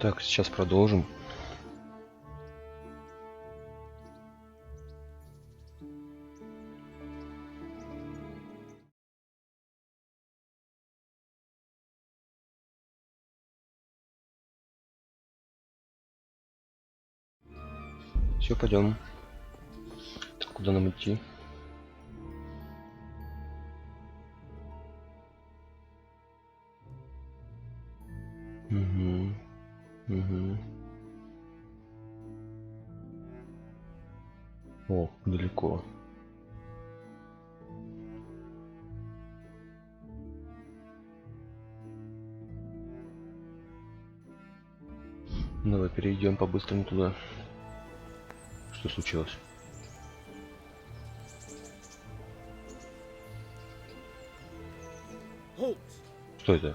Так, сейчас продолжим. Все, пойдем. Куда нам идти? Угу. Угу. О, далеко. Давай перейдем по-быстрому туда. Что случилось? Что это?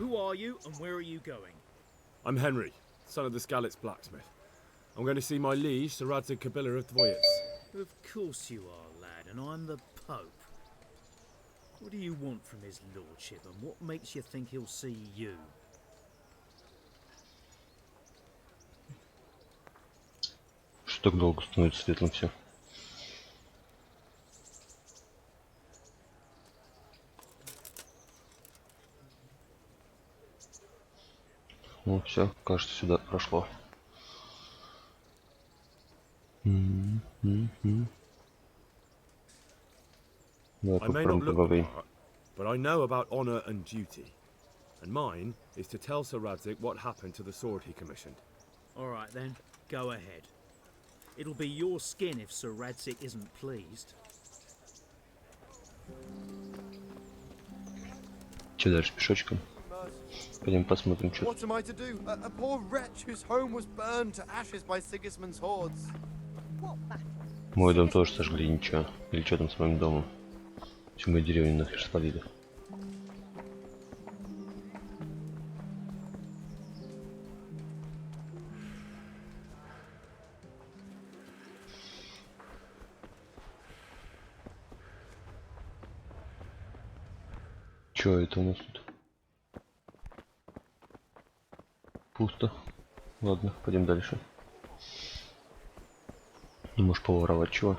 I'm Henry, son of the Skalitz blacksmith. I'm going to see my liege, Sir Radzig Kabila of Dvoyets. Of course you are, lad, and I'm the Pope. What do you want from his lordship, and what makes you think he'll see you? Что так долго становится светлым все? Ну все, кажется, сюда прошло. I may not look the part, but I know about honor and duty. And mine is to tell Sir Radzig what happened to the sword he commissioned. All right then, go ahead. It'll be your skin if Sir Radzig isn't pleased. Че дальше, пешочком? Пойдем посмотрим, что. What am I to do? A poor wretch whose home was burned to ashes by Sigismund's hordes. Мой дом тоже сожгли, ничего. Или что там с моим домом? Всю мою деревню нахер спалили. Чё это у нас тут? Пусто. Ладно, пойдем дальше. Не можешь поворовать, чего?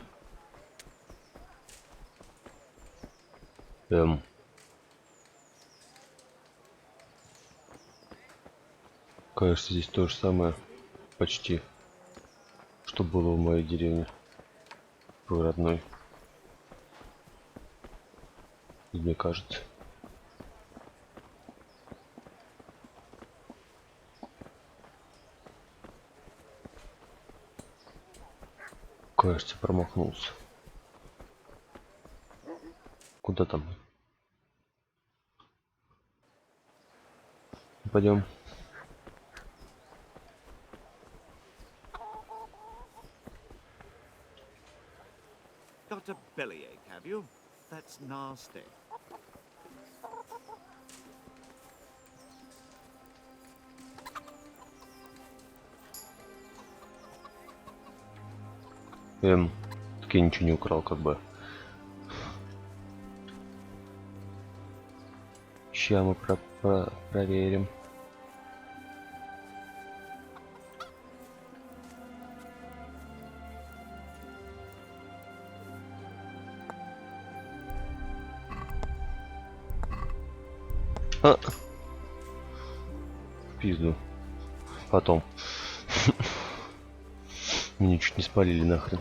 Кажется, здесь то же самое, почти, что было в моей деревне, в родной. Мне кажется. Кажется, промахнулся. Куда там? Пойдем. Got a bellyache, have you? That's nasty. Так я ничего не украл, как бы. Ща мы проверим. В пизду. Потом. Меня чуть не спалили нахрен.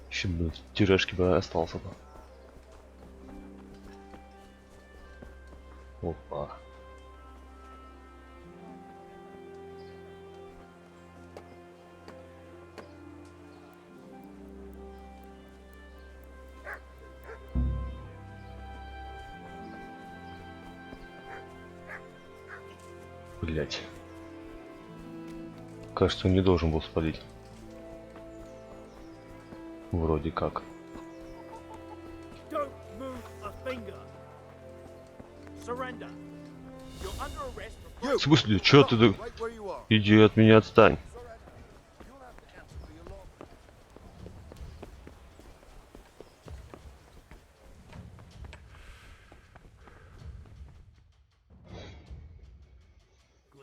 Еще бы в тюрешке бы остался бы. Опа. Блять. Кажется, он не должен был спалить. Вроде как. В смысле, чё ты? Иди от меня, отстань.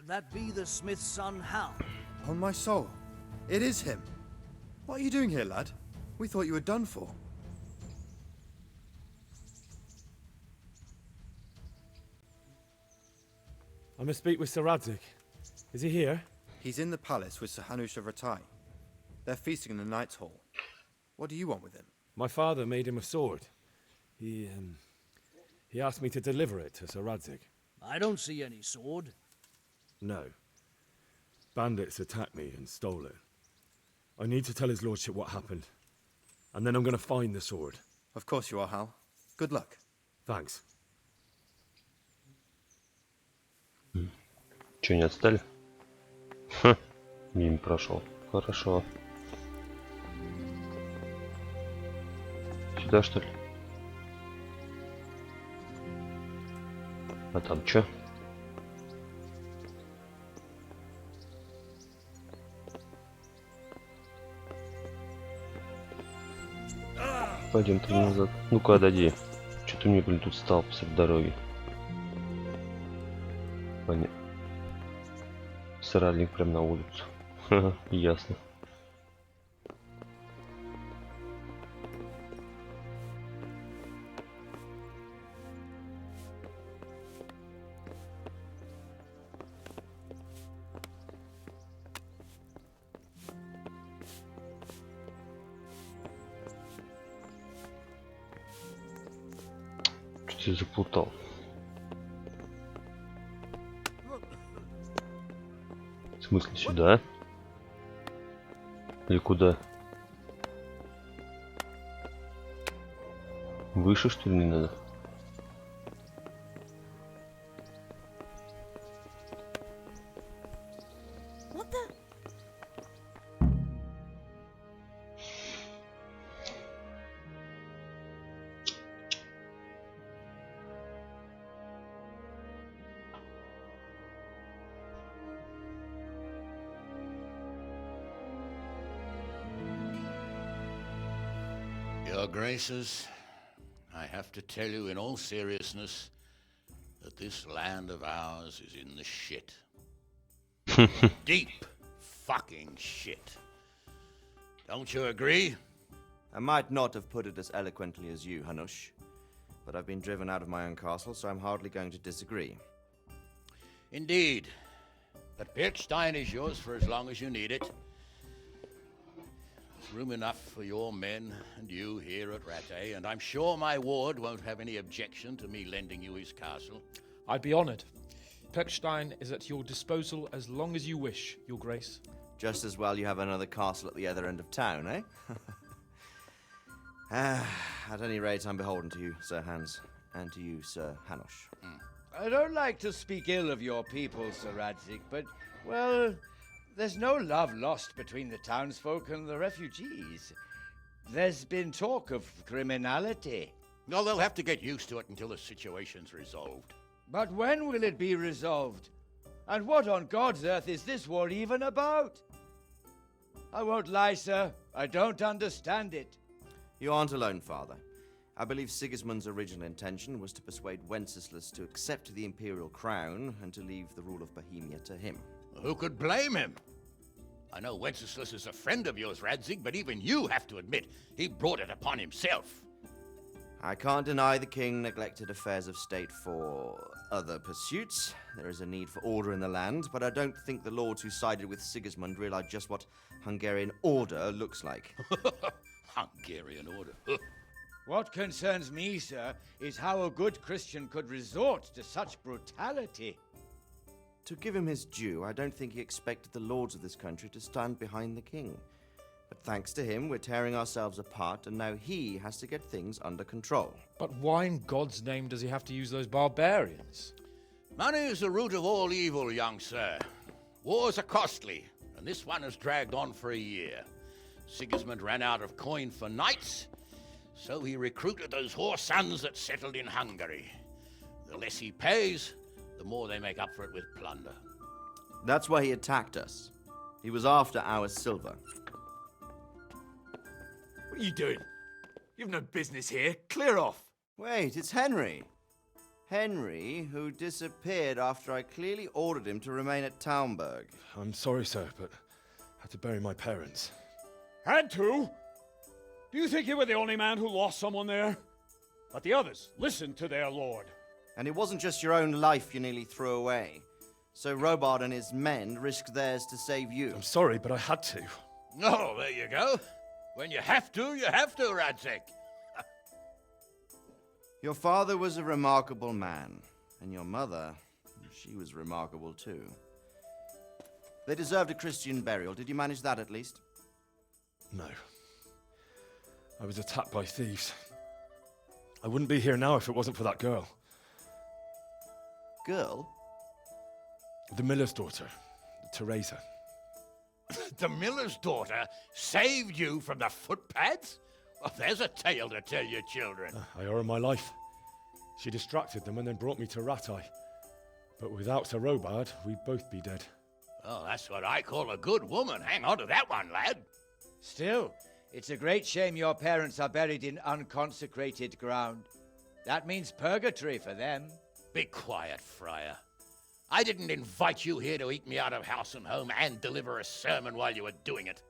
that be the smith's son, Hal? On my soul, it is him. What are you doing here, lad? We thought you were done for. I must speak with Sir Radzig. Is he here? He's in the palace with Sir Hanush of Ratai. They're feasting in the Knight's Hall. What do you want with him? My father made him a sword. He asked me to deliver it to Sir Radzig. I don't see any sword. No. Bandits attacked me and stole it. I need to tell his lordship what happened. And then I'm going to find the sword. Of course you are, Hal. Good luck. Thanks. Че, не отстали? Ха, мимо прошел. Хорошо. Сюда, что ли? А там чё? Пойдем ты назад. Ну-ка, отойди. Че ты мне, блин, тут стал посреди дороги? Понятно. Сыральник прям на улицу. Ха-ха, ясно. Что-то я заплутал. В смысле, сюда? Или куда? Выше, что ли, не надо? Your Graces, I have to tell you in all seriousness that this land of ours is in the shit. Deep fucking shit. Don't you agree? I might not have put it as eloquently as you, Hanush, but I've been driven out of my own castle, so I'm hardly going to disagree. Indeed. But Birkstein is yours for as long as you need it. Room enough for your men and you here at Rattay, and I'm sure my ward won't have any objection to me lending you his castle. I'd be honoured. Perkstein is at your disposal as long as you wish, Your Grace. Just as well you have another castle at the other end of town, eh? At any rate, I'm beholden to you, Sir Hans, and to you, Sir Hanush. I don't like to speak ill of your people, Sir Radzig, but, well, there's no love lost between the townsfolk and the refugees. There's been talk of criminality. No, they'll have to get used to it until the situation's resolved. But when will it be resolved? And what on God's earth is this war even about? I won't lie, sir. I don't understand it. You aren't alone, Father. I believe Sigismund's original intention was to persuade Wenceslas to accept the imperial crown and to leave the rule of Bohemia to him. Who could blame him? I know Wenceslas is a friend of yours, Radzig, but even you have to admit he brought it upon himself. I can't deny the king neglected affairs of state for other pursuits. There is a need for order in the land, but I don't think the lords who sided with Sigismund realized just what Hungarian order looks like. Hungarian order. What concerns me, sir, is how a good Christian could resort to such brutality. To give him his due, I don't think he expected the lords of this country to stand behind the king. But thanks to him, we're tearing ourselves apart, and now he has to get things under control. But why in God's name does he have to use those barbarians? Money is the root of all evil, young sir. Wars are costly, and this one has dragged on for a year. Sigismund ran out of coin for knights, so he recruited those whore sons that settled in Hungary. The less he pays, the more they make up for it with plunder. That's why he attacked us. He was after our silver. What are you doing? You've no business here. Clear off. Wait, it's Henry. Henry, who disappeared after I clearly ordered him to remain at Townburg. I'm sorry, sir, but I had to bury my parents. Had to? Do you think you were the only man who lost someone there? But the others listened to their lord. And it wasn't just your own life you nearly threw away. So Robard and his men risked theirs to save you. I'm sorry, but I had to. Oh, there you go. When you have to, Radzig. Your father was a remarkable man, and your mother, she was remarkable too. They deserved a Christian burial. Did you manage that at least? No. I was attacked by thieves. I wouldn't be here now if it wasn't for that girl. Girl? The miller's daughter, Teresa. The miller's daughter saved you from the footpads? Well, there's a tale to tell your children. I owe her my life. She distracted them and then brought me to Rattay. But without Sir Robard, we'd both be dead. Oh, that's what I call a good woman. Hang on to that one, lad. Still, it's a great shame your parents are buried in unconsecrated ground. That means purgatory for them. Be quiet, Friar. I didn't invite you here to eat me out of house and home and deliver a sermon while you were doing it.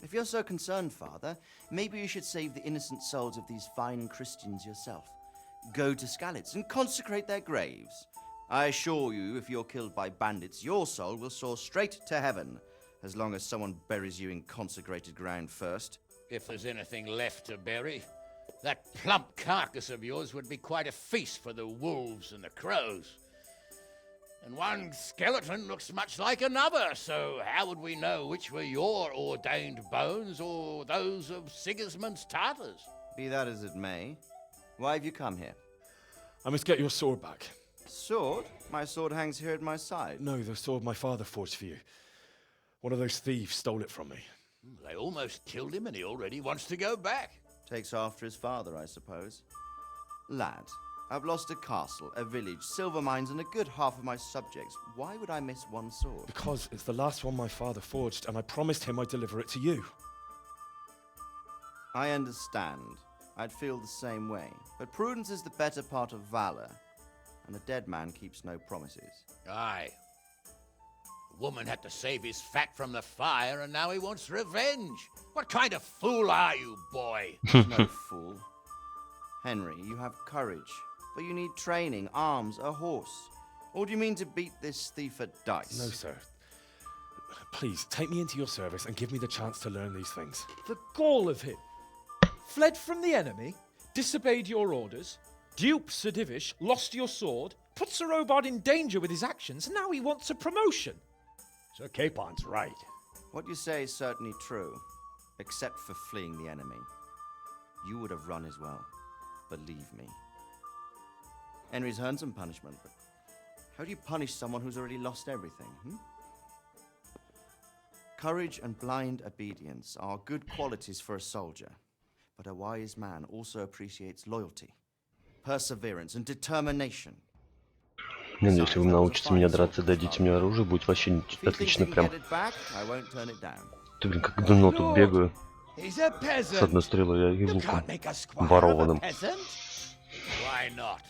If you're so concerned, Father, maybe you should save the innocent souls of these fine Christians yourself. Go to Skalitz and consecrate their graves. I assure you, if you're killed by bandits, your soul will soar straight to heaven, as long as someone buries you in consecrated ground first. If there's anything left to bury, that plump carcass of yours would be quite a feast for the wolves and the crows. And one skeleton looks much like another, so how would we know which were your ordained bones or those of Sigismund's Tartars? Be that as it may, why have you come here? I must get your sword back. Sword? My sword hangs here at my side. No, the sword my father forged for you. One of those thieves stole it from me. They almost killed him and he already wants to go back. Takes after his father, I suppose. Lad, I've lost a castle, a village, silver mines, and a good half of my subjects. Why would I miss one sword? Because it's the last one my father forged, and I promised him I'd deliver it to you. I understand. I'd feel the same way. But prudence is the better part of valor, and a dead man keeps no promises. Aye. The woman had to save his fat from the fire, and now he wants revenge. What kind of fool are you, boy? No fool. Henry, you have courage, but you need training, arms, a horse. Or do you mean to beat this thief at dice? No, sir. Please, take me into your service and give me the chance to learn these things. The gall of him. Fled from the enemy, disobeyed your orders, duped Sir Divish, lost your sword, put Sir Robard in danger with his actions, and now he wants a promotion. Sir Capon's right. What you say is certainly true, except for fleeing the enemy. You would have run as well, believe me. Henry's earned some punishment, but how do you punish someone who's already lost everything, Courage and blind obedience are good qualities for a soldier, but a wise man also appreciates loyalty, perseverance and determination. Нет, если вы научите меня драться, дадите мне оружие, будет вообще отлично прям. Ты, блин, как давно тут бегаю. С одной стрелой я юзником ворованным. Why not?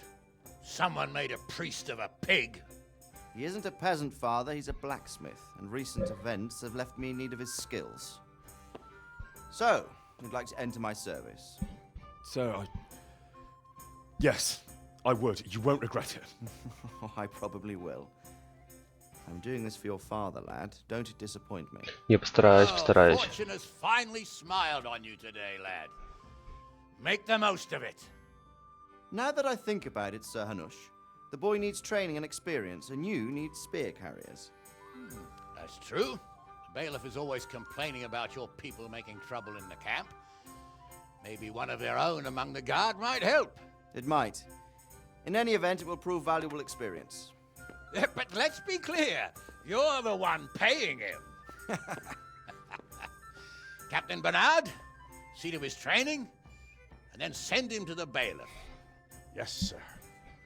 Someone made a priest of a pig. He isn't a peasant, Father, he's a blacksmith, and recent events have left me in need of his skills. So, you'd like to enter my service? Sir, Yes, I would. You won't regret it. I probably will. I'm doing this for your father, lad. Don't disappoint me. Я постараюсь, постараюсь. Fortune has finally smiled on you today, lad. Make the most of it. Now that I think about it, Sir Hanush, the boy needs training and experience, and you need spear carriers. That's true. The bailiff is always complaining about your people making trouble in the camp. Maybe one of their own among the guard might help. It might. In any event, it will prove valuable experience. But let's be clear, you're the one paying him. Captain Bernard, see to his training, and then send him to the bailiff. Yes, sir.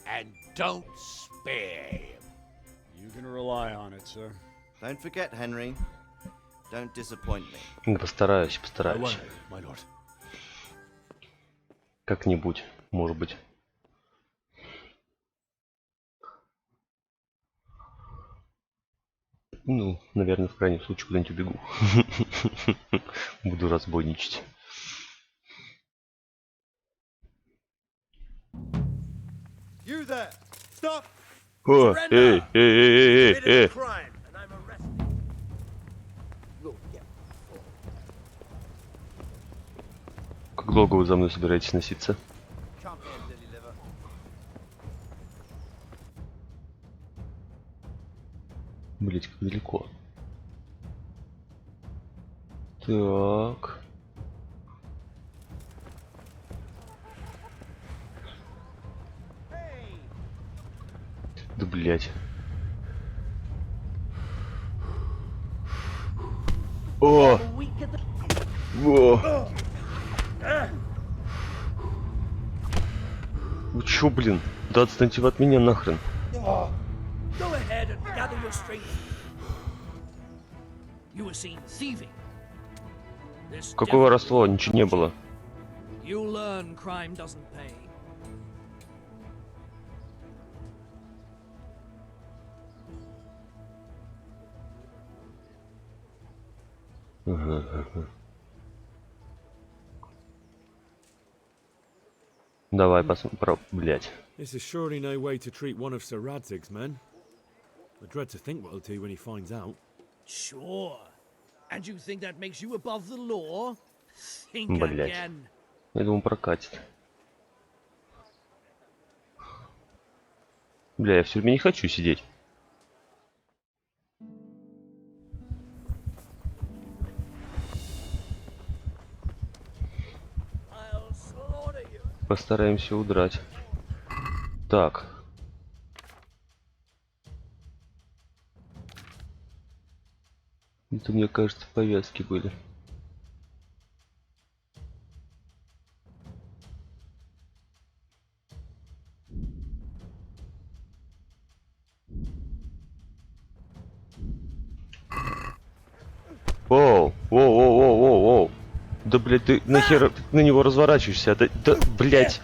And don't spare him. You can rely on it, sir. Don't forget, Henry. Don't disappoint me. Постараюсь, постараюсь. My lord. Как-нибудь, может быть. Ну, наверное, в крайнем случае куда-нибудь убегу. Буду разбойничать. О, эй, эй, эй, эй, эй. Как долго вы за мной собираетесь носиться? Блять, как далеко. Так. Да блять. О! О! Вы чё, блин? Да отстаньте вы от меня нахрен. Какого воровства? Ничего не было. Давай посмотрим. Блять. This is surely no way to treat one of Sir Radzig's men. I dread to think what he'll do when he finds out. Sure. And you think that makes you above the law? Think Блять. again. Я думаю, прокатит. Бля, я в тюрьме не хочу сидеть. Постараемся удрать. Так. Это, мне кажется, повязки были. Воу, воу, воу, воу, воу, воу. Да, блядь, ты нахер на него разворачиваешься? Да, блядь.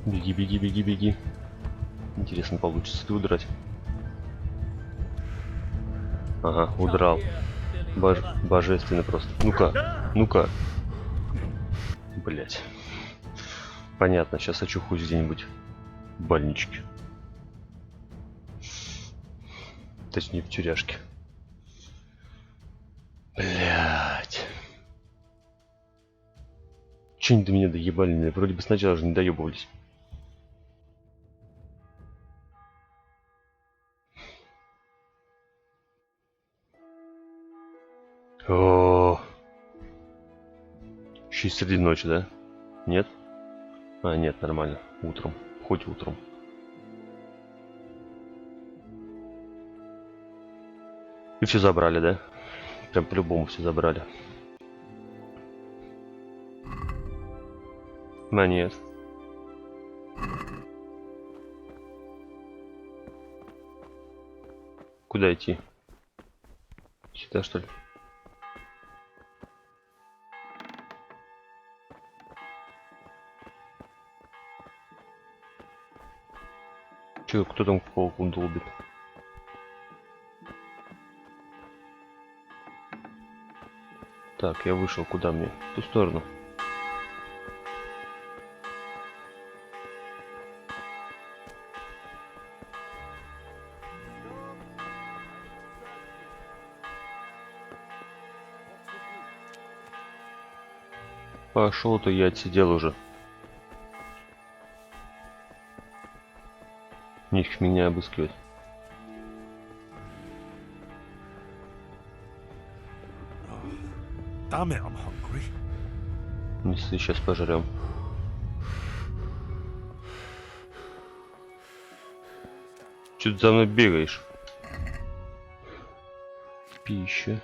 Беги, беги, беги, беги. Интересно, получится ли удрать? Ага, удрал. Божественно просто. Ну-ка, ну-ка. Блять. Понятно, сейчас очухаюсь где-нибудь в больничке. Точнее, в тюряшке. Блять. Че они до меня доебали? Вроде бы сначала же не доебывались. О, еще и среди ночи, да? Нет? А, нет, нормально. Утром. Хоть утром. И все забрали, да? Прям по-любому все забрали. А, нет. Куда идти? Сюда, что ли? Че, кто там пауку долбит? Так, я вышел. Куда мне? В ту сторону. Пошел-то я отсидел уже. Нефиг меня обыскивать. Если сейчас пожрем. Че ты за мной бегаешь? Пища.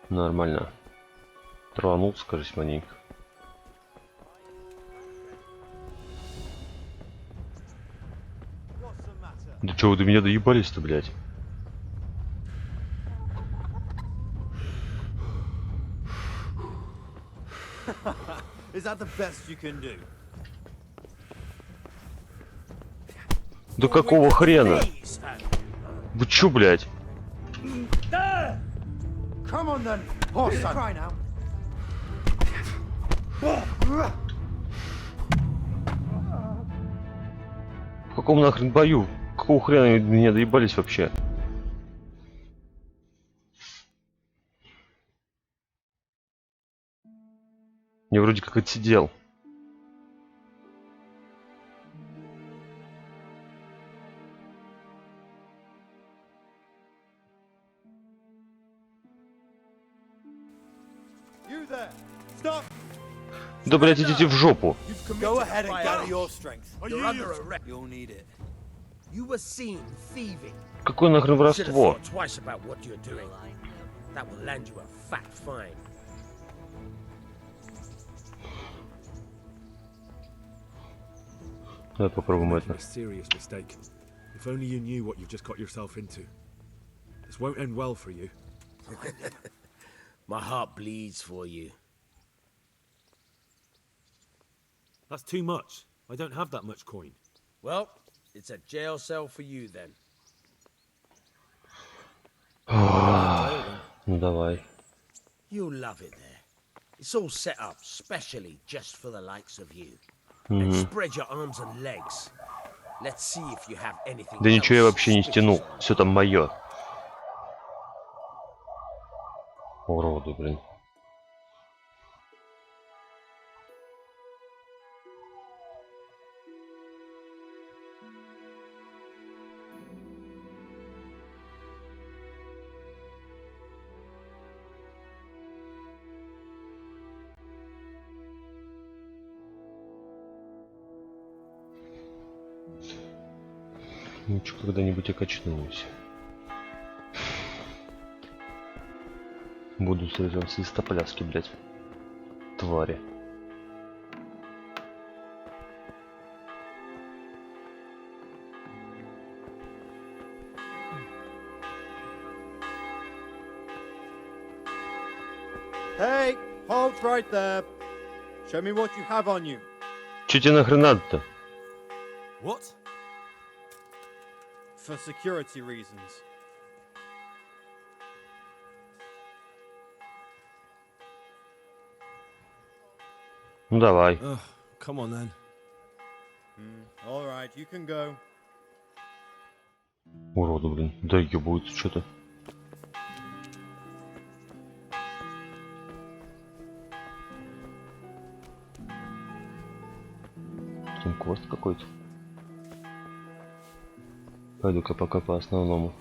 Нормально. Тронул, скажись, маленько. Да чего вы до меня доебались-то, блядь? Is that the best you can do? Да какого хрена? Вы чё, блядь? Come on then, horse son. Try now. В каком нахрен бою? Какого хрена до меня доебались вообще? Я вроде как отсидел. You there. Stop. Да, блядь, идите в жопу. Go ahead and gather your strength. You're under arrest. You'll need it. You were seen thieving. Какое нахрен Should have воровство? thought twice about what you're doing. That will land you a fat fine. Давай попробуем You're making это. a serious mistake. If only you knew what you've just got yourself into. This won't end well for you. My heart bleeds for you. That's too much. I don't have that much coin. Well, it's a jail cell for you then. Ну давай. You'll love it there. It's all set up specially just for the likes of you. And spread your arms and legs. Let's see if you have anything. Да ничего я else вообще не suspicious стянул. on you. Все там мое. Уроды, блин. Ну что, когда-нибудь окачнусь. Буду сражаться свистопляски, блядь. Твари. Hey, halt right there. Show me what you have on you. Че тебе нахрен надо-то? What? For security reasons. Ну давай. Come on then. All right, you can go. Уроды, блин. Да ебаются что-то. Там квест какой-то. Пойду-ка пока по основному.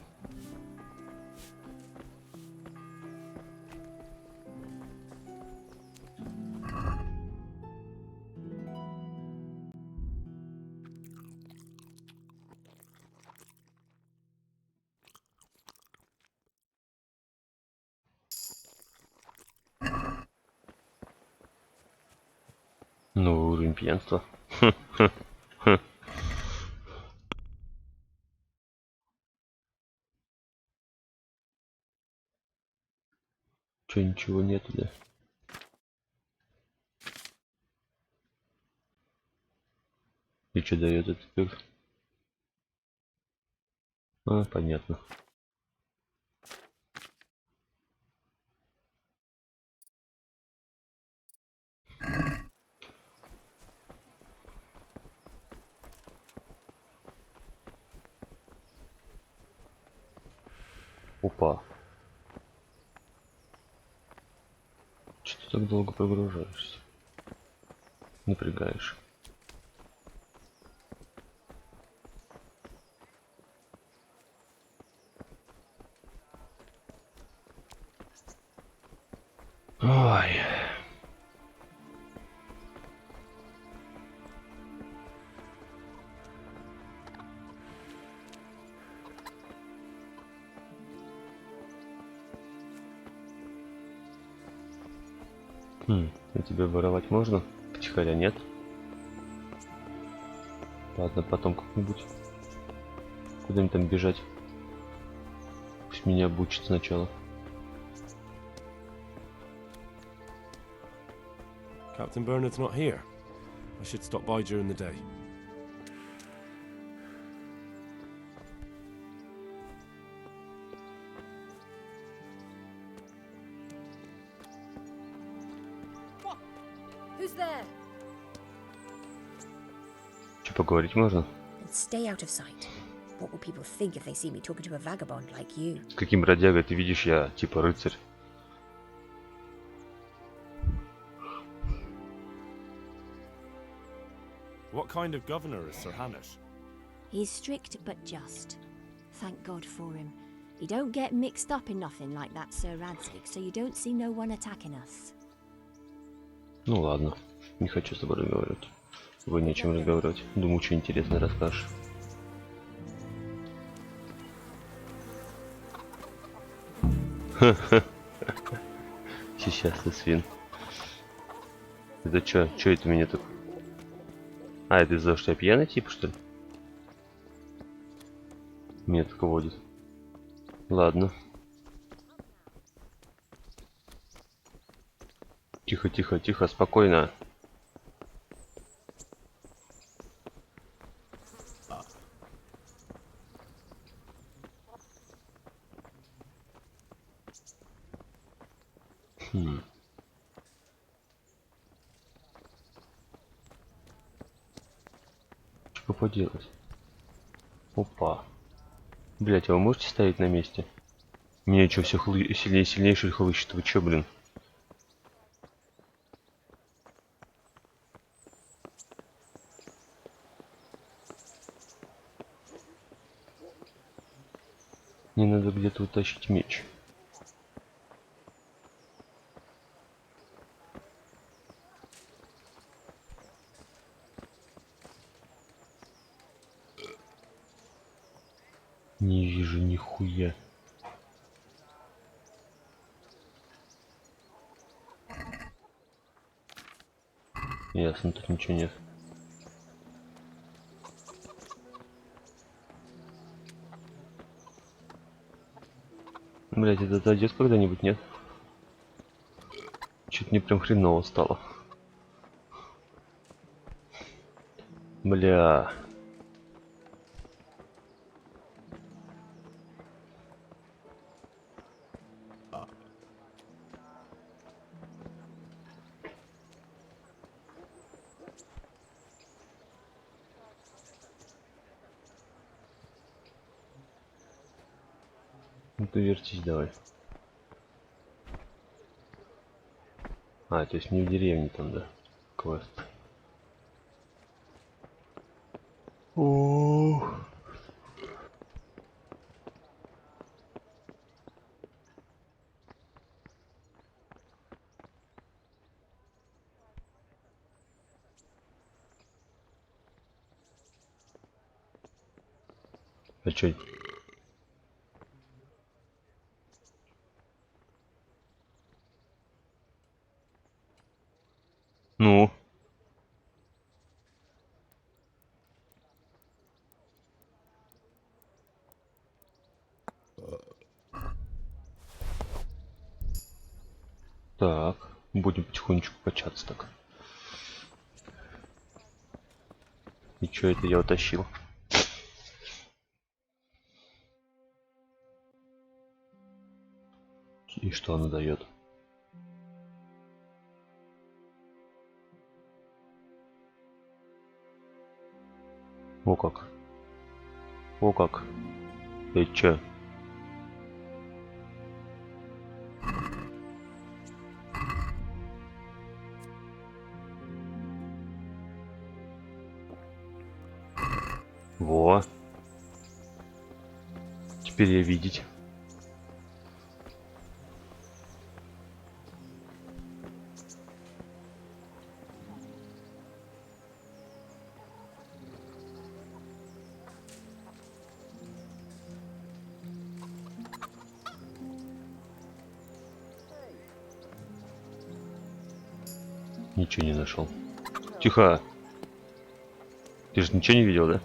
Новый уровень пьянства. Че, ничего нету, да? И что дает этот теперь? А, понятно. Опа. Что ты так долго прогружаешься? Напрягаешь. Ой. А тебя воровать можно? Втихаря нет. Ладно, потом как-нибудь. Куда им там бежать? Пусть меня обучат сначала. Captain Bernard's not here. I should stop by during the day. Who's there? Че, поговорить можно? Stay out of sight. What will people think if they see me talking to a vagabond like you? С каким бродягой ты видишь, я типа рыцарь. What kind of governor is Sir Hanush? He's strict but just. Thank God for him. He don't get mixed up in nothing like that Sir Radzig, so you don't see no one attacking us. Ну ладно, не хочу с тобой разговаривать. С тобой не о чем разговаривать. Думаю, что интересно расскажешь. Сейчас ты свин. Это чё? Чё это меня так? А, это из-за того, что я пьяный тип, что ли? Меня так водит. Ладно. Тихо, тихо, тихо, спокойно. Что поделать? Опа. Блять, а вы можете стоять на месте? Меня что, все сильнее и сильнее хлыщет? Вы чё, блин? Мне надо где-то утащить меч. Не вижу нихуя. Ясно, тут ничего нет. Блять, это дойдет когда-нибудь, нет? Чуть мне прям хреново стало. Бля. Ну ты вертись давай. А, то есть не в деревне там, да? Квест. О. А чё? Ну? Так, будем потихонечку качаться так. И чё это я утащил? И что она дает? О как. О как. Это чё? Во. Теперь я видеть. Ничего не нашел. Тихо. Ты же ничего не видел, да?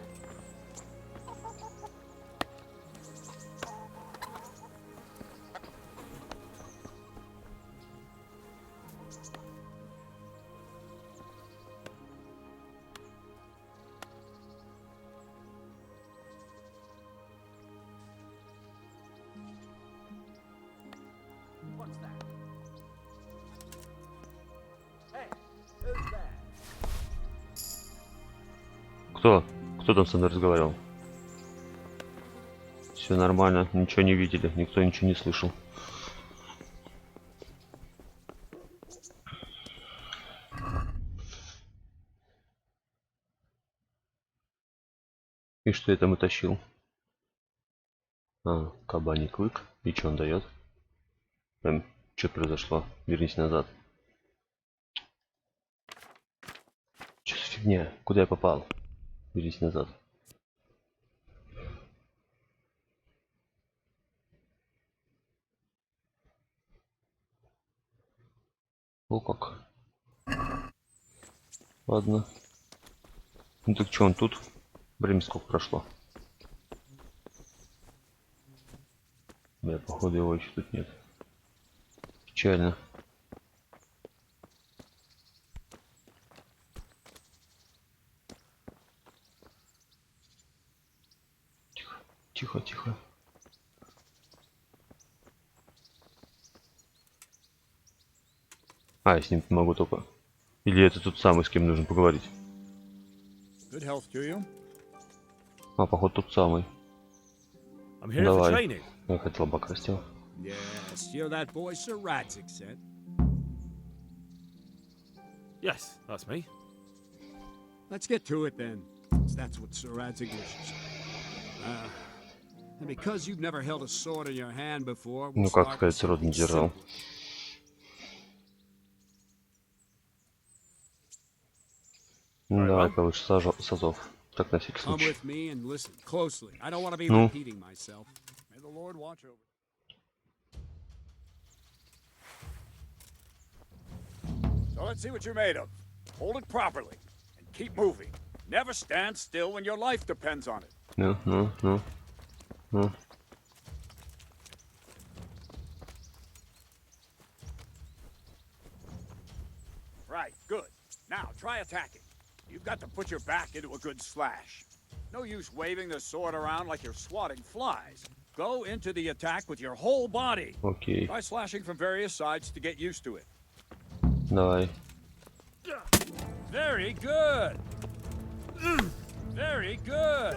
Кто? Кто там со мной разговаривал? Все нормально, ничего не видели, никто ничего не слышал. И что я там утащил? А, кабаний клык. И что он дает? Что произошло? Вернись назад. Что за фигня? Куда я попал? Вернись назад. О как. Ладно. Ну так что он тут? Время сколько прошло? Да, походу его еще тут нет. Печально. Тихо, тихо, тихо. А, я с ним могу только. Или это тот самый, с кем нужно поговорить? Good health to you. А, походу тот самый. I'm here for Давай. training. Я хотел бы растил. Yes, you're that boy Sir Radzik said. Yes, that's me. Let's get to it then, since that's what Sir Radzik wishes. And because you've never held a sword in your hand before, we'll Ну как start сказать, with рот не something держал. simple. Ну, давай-ка лучше сазов. Так, на всякий Come случай. with me and listen closely. I don't want to be Ну. repeating myself. May the Lord watch over. So let's see what you're made of. Hold it properly and keep moving. Never stand still when your life depends on it. Ну. Right, good. Now try attacking. You've got to put your back into a good slash. No use waving the sword around like you're swatting flies. Go into the attack with your whole body. Окей. Try slashing from various sides to get used to it. Давай. Very good. Very good.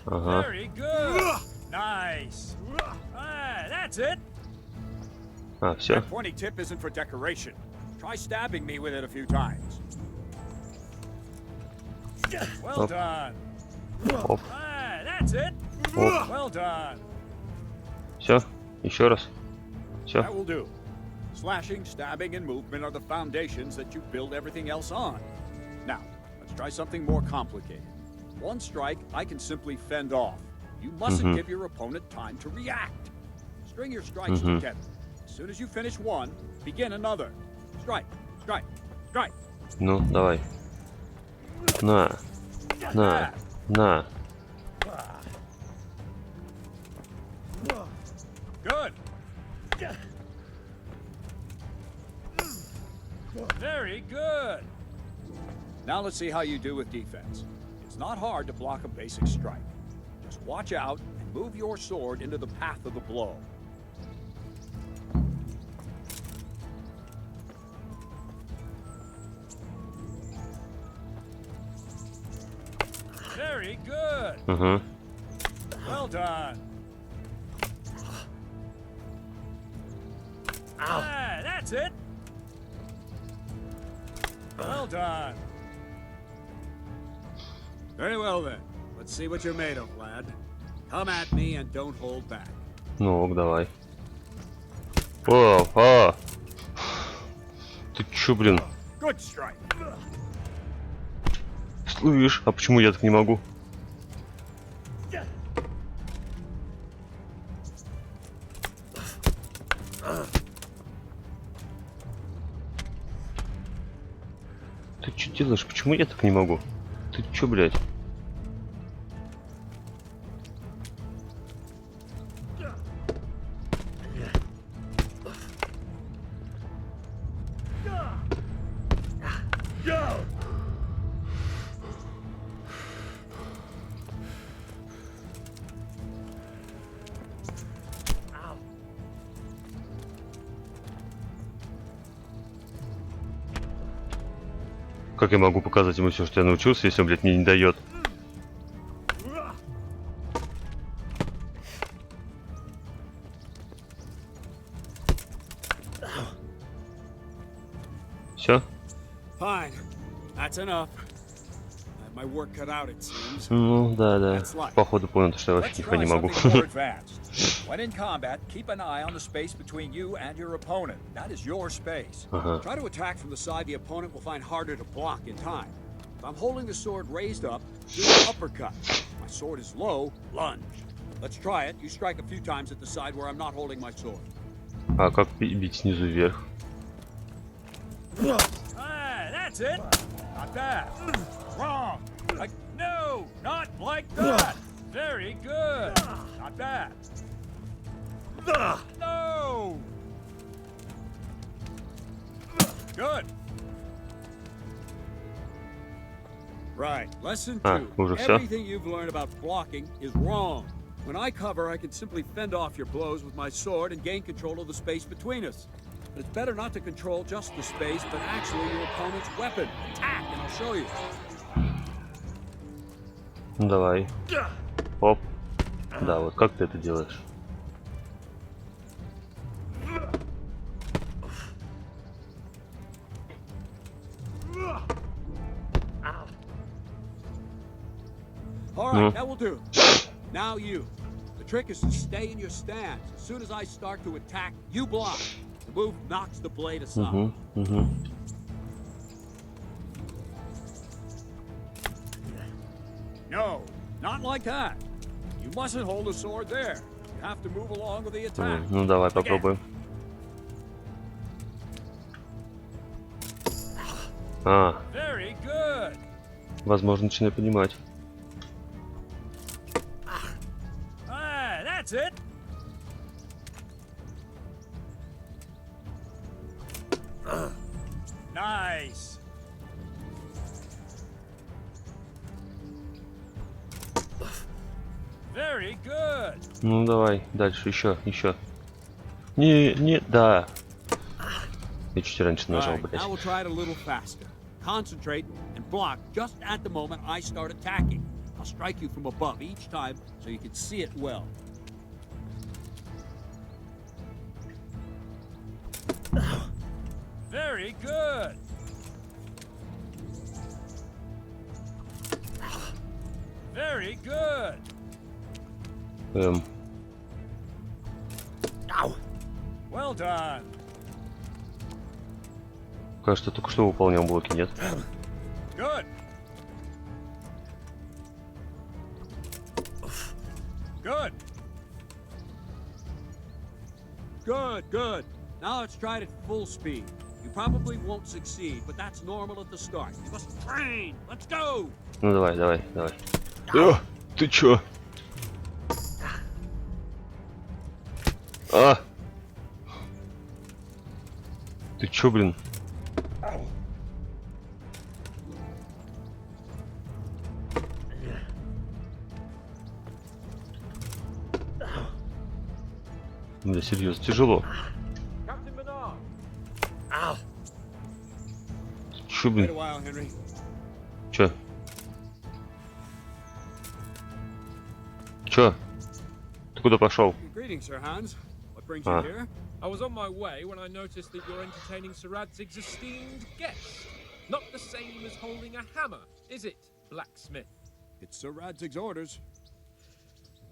Ага. Very good. Nice. Ah, that's it. А, все. That pointy tip isn't for decoration. Try stabbing me with it a few times. Well done. Оп. Ah, that's it. Оп. Well done. Все. Еще раз. Все. That will do. Slashing, stabbing, and movement are the foundations that you build everything else on. Now, let's try something more complicated. One strike, I can simply fend off. You mustn't give your opponent time to react. String your strikes together. As soon as you finish one, begin another. Strike, strike, strike. Ну, давай. На. На. На. Good. Very good. Now let's see how you do with defense. It's not hard to block a basic strike. Just watch out and move your sword into the path of the blow. Very good. Угу. Well done. Ah, that's it. Well done. Very well then. Let's see what you're made of, lad. Come at me and don't hold back. Ну, ок, давай. О, а! Ты чё, блин? Good strike. Слышь, а почему я так не могу? Ты что делаешь? Почему я так не могу? Ты чё, блядь? Как я могу показать ему все, что я научился, если он, блядь, мне не дает? That's enough. I have my work cut out, it seems. Ну, да. Походу понял, что я вообще нихуя не могу. When in combat, keep an eye on the space between you and your opponent. That is your space. Try to attack from the side the opponent will find harder to block in time. If I'm holding the sword raised up, do an uppercut. If my sword is low, lunge. Let's try it. You strike a few times at the side where I'm not holding my sword. А как бить снизу вверх? That's it. Not bad. Wrong. Like, no, not like that. Very good. Not bad. No. Good. Right. Lesson 2. Everything you've learned about blocking is wrong. When I cover, I can simply fend off your blows with my sword and gain control of the space between us. But it's better not to control just the space, but actually your opponent's weapon. Attack, and I'll show you. Давай. Оп. Да, вот как ты это делаешь? All right, that will do. Now you. The trick is to stay in your stance. As soon as I start to attack, you block. The move knocks the blade aside. No, not like that. You mustn't hold the sword there. You have to move along with the attack. Ну давай попробуем. Very good. Возможно, начинаю понимать. That's it. Nice. Very good. Ну давай, дальше, еще. Не, да. Я чуть раньше нажал, блядь. Now we'll try it a little faster. Concentrate and block just at the moment I start attacking. I'll strike you from above each time so you can see it well. Very good. Very good. Well done. Кажется, только что выполнял блоки, нет? Good. Good. Good. Now let's try it at full speed. You probably won't succeed, but that's normal at the start. You must train. Let's go. Ну давай. Ты чё? Ты чё, блин? Да, серьезно, тяжело. Чё, блин? Чё? Ты куда пошел? I was on my way when I noticed that you're entertaining Sir Radzig's esteemed guest. Not the same as holding a hammer, is it, blacksmith? It's Sir Radzig's orders.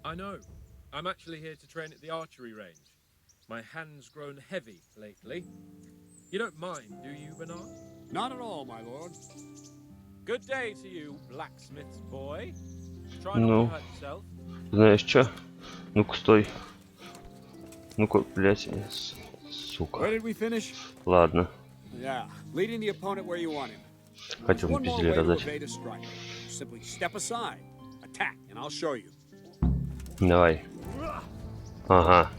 I know. I'm actually here to train at the archery range. My hand's grown heavy lately. You don't mind, do you, Bernard? Not at all, my lord. Good day to you, blacksmith's boy. Try not to hurt yourself. Знаешь чё? Ну-ка, стой. Ну-ка, блядь, сука. Where did we finish? Ладно. Yeah, leading the opponent where you want him. Хотел на пизделе раздать. Simply step aside, attack, and I'll show you. Давай. Ага.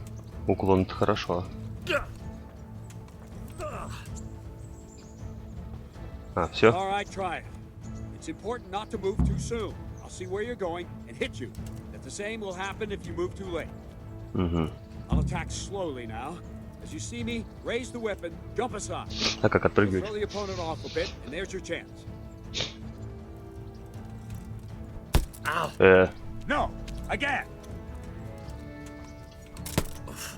Уклон-то хорошо. Все. All right, try it. It's important not to move too soon. I'll see where you're going and hit you. If the same will happen if you move too late. I'll attack slowly now. As you see me, raise the weapon, jump aside. А как отпрыгивать? Throw the opponent off a bit, and there's your chance. No, again.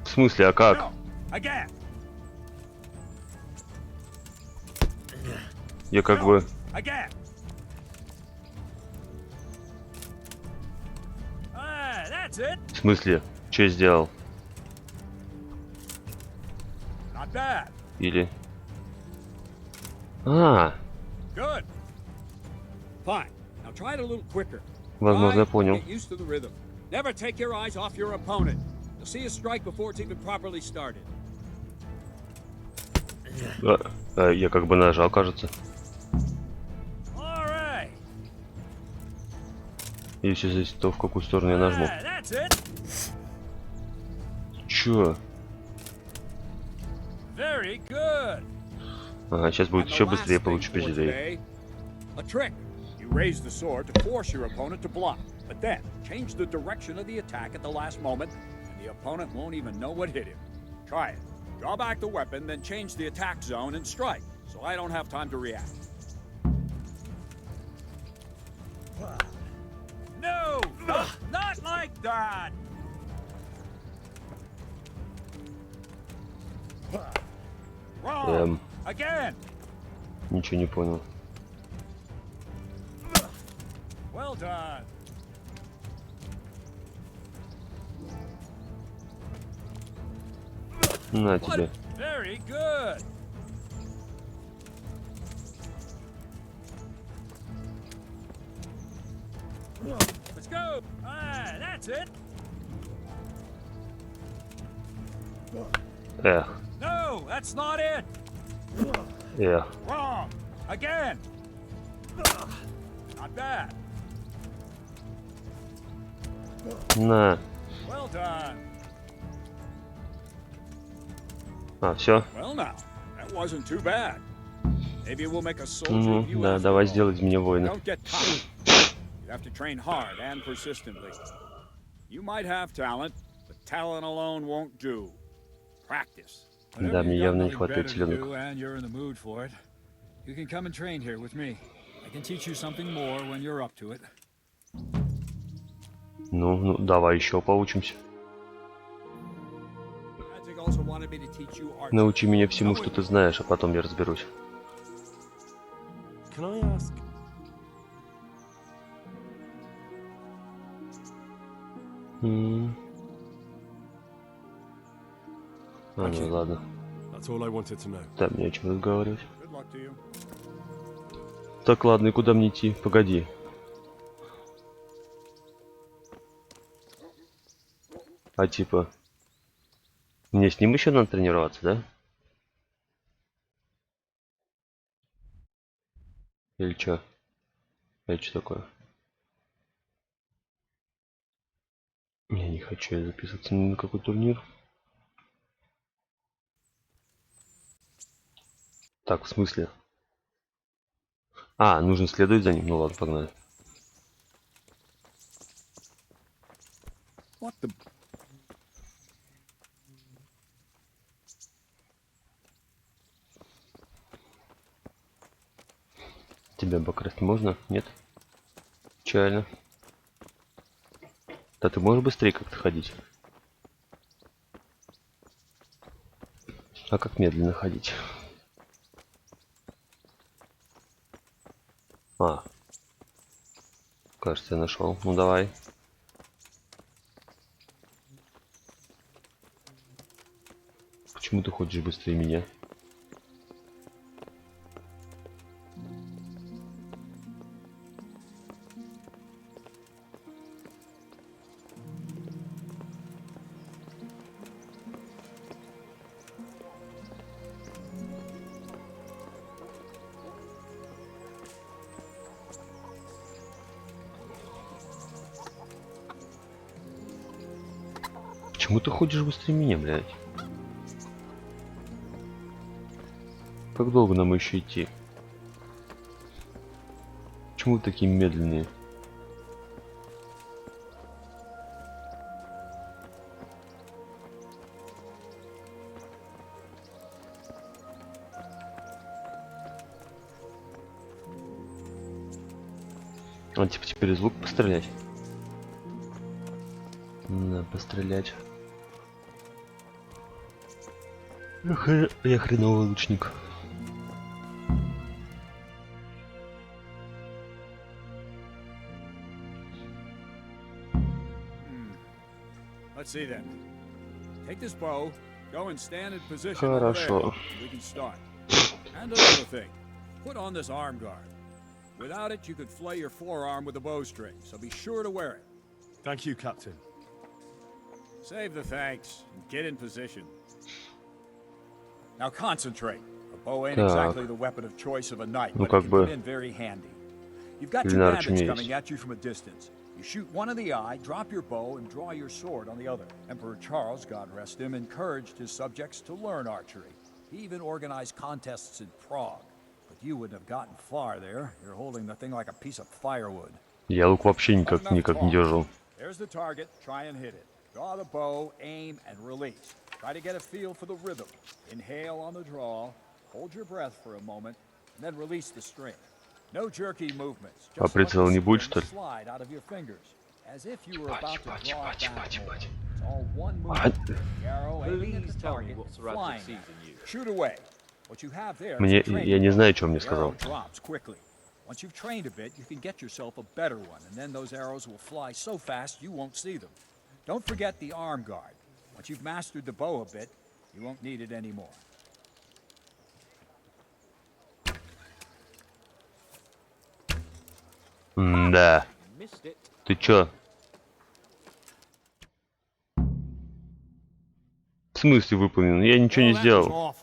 В смысле, а как? No, again. Я как бы... Again. That's it. В смысле? Что я сделал? Not bad. Или... А, Good. Fine. Now try it a little quicker. возможно, я Try to понял. get used to the rhythm. Never take your eyes off your opponent. You'll see a strike before it's even properly started. Я как бы нажал, кажется. All right. И все зависит от того, в какую сторону я нажму. That's it. Чё? Very good. Ага, сейчас будет And еще the быстрее, last получше thing for пизделей. today, a trick. You raise the sword to force your opponent to block, but then change the direction of the attack at the last moment, and the opponent won't even know what hit him. Try it. Draw back the weapon, then change the attack zone and strike, so I don't have time to react. No! Not like that! Wrong! Again! Ничего не понял. Well done. На тебе. Very good. Let's go. That's it. Эх, No, that's not it. эх. Wrong. Again. Not bad. На. Well done. А, все? Well now, that wasn't too bad. Maybe we'll make a soldier Ну, of you да, after давай all. сделай из меня воина. Don't get tired. You have to train hard and persistently. You might have talent, but talent alone won't do. Practice. Да, мне явно не хватает силенок. And you're in the mood for it. You can come and train here with me. I can teach you something more when you're up to it. Ну, давай еще поучимся. Научи меня всему, что ты знаешь, а потом я разберусь. Can I ask? А, ну ладно. That's all I wanted to know. Да, мне о чем разговаривать. Так, ладно, и куда мне идти? Погоди. А типа... Мне с ним еще надо тренироваться, да? Или чё? Это что такое? Я не хочу записываться ни на какой турнир. Так, в смысле? А, нужно следовать за ним? Ну ладно, погнали. What the... Тебя обокрасть можно? Нет? Печально. Да ты можешь быстрее как-то ходить? А как медленно ходить? А. Кажется, я нашел. Ну давай. Почему ты ходишь быстрее меня? Почему ты ходишь быстрее меня, блядь? Как долго нам еще идти? Почему вы такие медленные? А типа теперь из лука пострелять? Да, пострелять. Я хреновый лучник. Let's see then. Take this bow, go and stand in position over there. Хорошо. We can start. And another thing, put on this arm guard. Without it, you could flay your forearm with a bowstring, so be sure to wear it. Thank you, Captain. Save the thanks and get in position. Now concentrate. A bow ain't exactly the weapon of choice of a knight, but it can come in very handy. You've got two bandits coming at you from a distance. You shoot one in the eye, drop your bow, and draw your sword on the other. Emperor Charles, God rest him, encouraged his subjects to learn archery. He even organized contests in Prague. But you wouldn't have gotten far there. You're holding the thing like a piece of firewood. Я лук вообще никак не держу. There's the target. Try and hit it. Draw the bow, aim, and release. Try to get a feel for the rhythm. Inhale on the draw, hold your breath for a moment, and then release the string. No jerky movements. А прицел не будет, что ли? Slide out of your fingers, as if you were about to draw it back. It's all one movement. The arrow aiming at the target, flying. Shoot away. What you have there. Я не знаю, что он мне сказал. Drops quickly. Once you've trained a bit, you can get yourself a better one, and then those arrows will fly so fast you won't see them. Don't forget the arm guard. Once you've mastered the bow a bit, you won't need it anymore. Да. Ты чё? В смысле выполнен? Я ничего не сделал.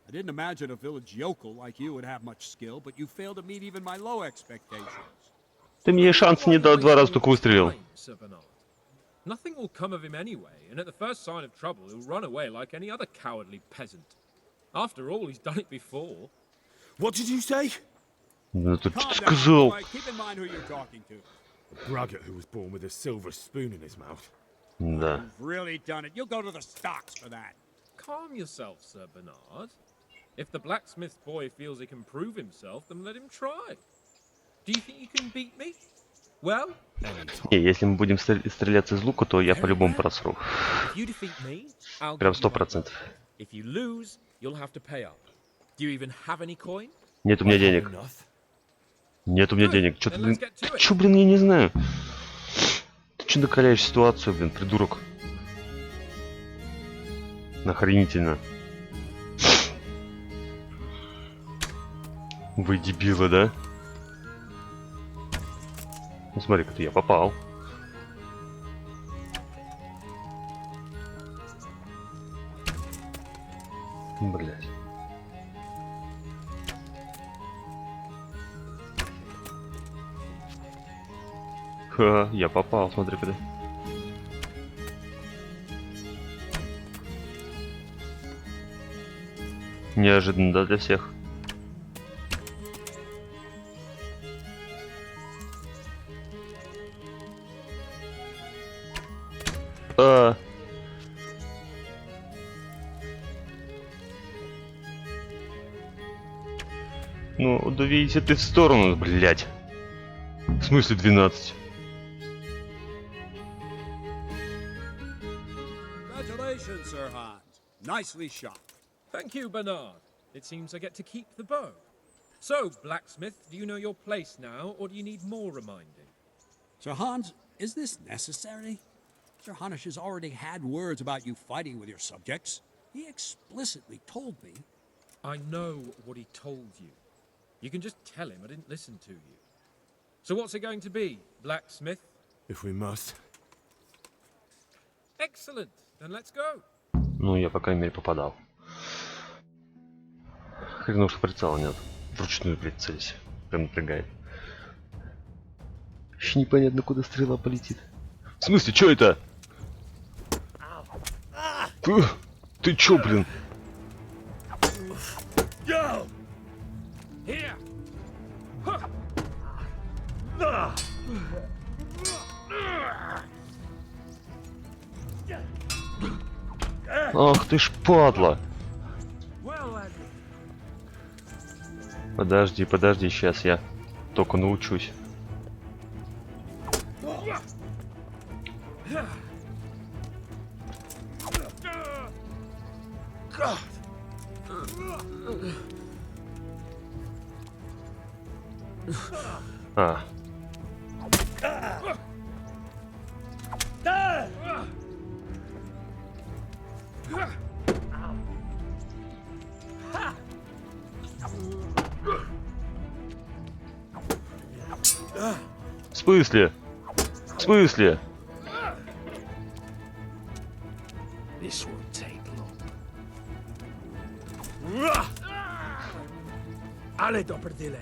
I didn't imagine a village yokel like you would have much skill, but you failed to meet even my low expectations. Ты мне шанс не дал, 2 раза только выстрелил. Nothing will come of him anyway, and at the first sign of trouble, he'll run away like any other cowardly peasant. After all, he's done it before. What did you say? Ну ты что сказал? Keep in mind who you're talking to. A braggart who was born with a silver spoon in his mouth. Да. You've really done it. You'll go to the stocks for that. Calm yourself, Sir Bernard. If the blacksmith boy feels he can prove himself, then let him try. Do you think you can beat me? Well, Не, если мы будем стреляться из лука, то я по-любому просру. Прям 100%. Нет у меня денег. Нет у меня денег. Чё ты, блин? Ты чё, блин, я не знаю. Ты чё накаляешь ситуацию, блин, придурок? Охренительно. Вы дебилы, да? Ну смотри-ка ты, я попал. Блять. Ха, я попал, смотри-ка ты. Неожиданно, да, для всех. Ну, удавись ты в сторону, блядь. В смысле 12? Congratulations, Sir Hans. Nicely shot. thank you, Bernard. It seems I get to keep the bow. So, blacksmith, do you know your place now, or do you need more reminding? Sir Hans, is this necessary? Sir Hanush has already had words about you fighting with your subjects. He explicitly told me. I know what he told you. You can just tell him I didn't listen to you. So what's it going to be, blacksmith? If we must. Excellent. Then let's go. Ну, я, по крайней мере, попадал. Хрен что прицела нет. Вручную прицелись. Прям напрягает. Еще непонятно, куда стрела полетит. В смысле, что это? Ты чё, блин? Ах ты ж падла! Подожди, подожди, сейчас я только научусь. А. В смысле? В смысле? This won't take long. Ale dopperdile.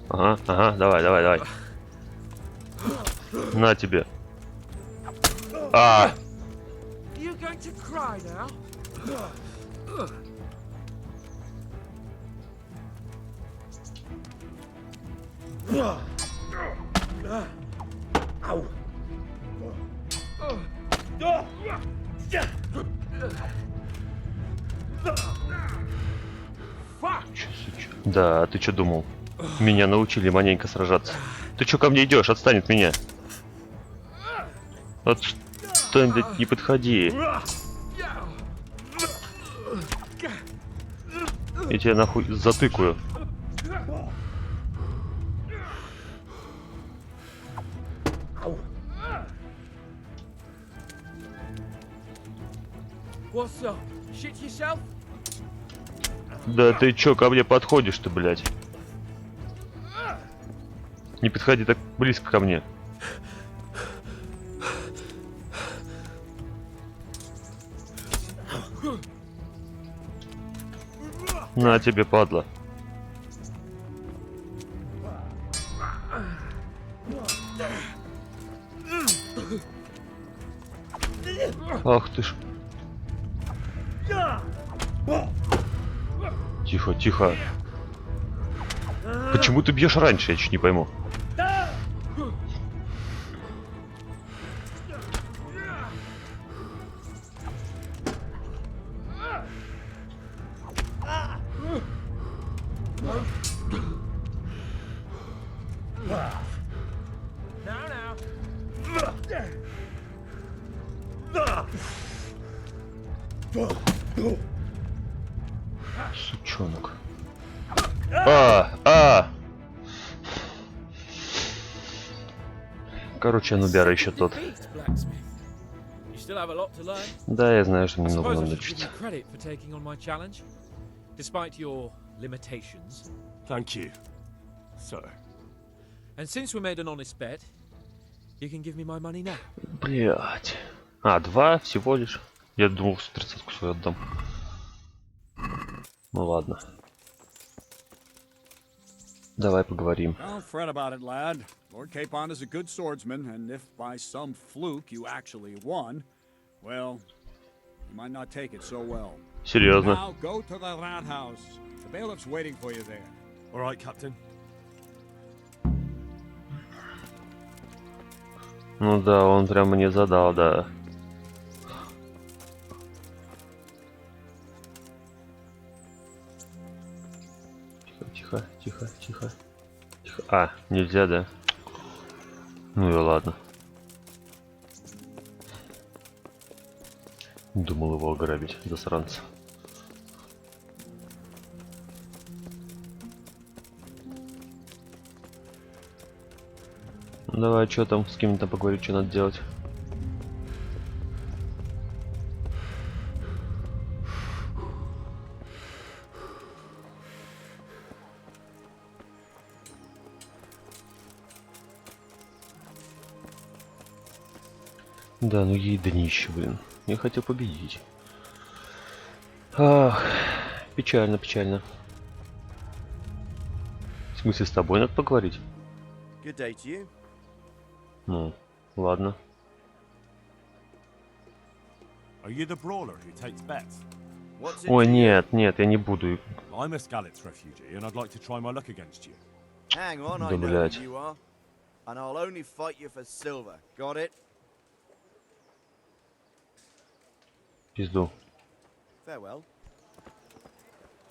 Ага, ага, давай, давай, давай. На тебе. А! You going to cry now? Ow. Да, ты что думал? Меня научили маленько сражаться. Ты что ко мне идешь? Отстань от меня. Отстань, блядь, не подходи. Я тебя нахуй затыкаю. What's up? Shit yourself? Да ты чё ко мне подходишь-то, блядь? Не подходи так близко ко мне. На тебе, падла. Ах ты ж. Тихо, тихо. Почему ты бьешь раньше, я чуть не пойму. Сучонок. Короче, нубяра еще тот. Да, я знаю, что мне много надо учиться. Thank you, sir. And since we made an honest bet, you can give me my money now. Блять. А, 2 всего лишь. Я думал, что 30-ку свою отдам. Ну ладно. Давай поговорим. Don't fret about it, lad. Lord Capon is a good swordsman, and if by some fluke you actually won, well, you might not take it so well. Серьезно? Now go to the rat house. The bailiff's waiting for you there. All right, Captain. Ну да, он прям мне задал, да. Тихо, тихо, тихо, тихо. А, нельзя, да? Ну и ладно. Думал его ограбить, засранца. Давай, что там, с кем-то поговорить, что надо делать. Да, ну ей днище, блин. Я хотел победить. Ах, печально, печально. В смысле, с тобой надо поговорить? Good day to you. Ну, ладно. Are you the brawler who takes bets? Ой, нет, нет, я не буду. I'm a Skalitz refugee, and I'd like to try my luck against you. Hang on, Да, I know блядь. who you are. And I'll only fight you for silver. Got it? Пизду. Farewell.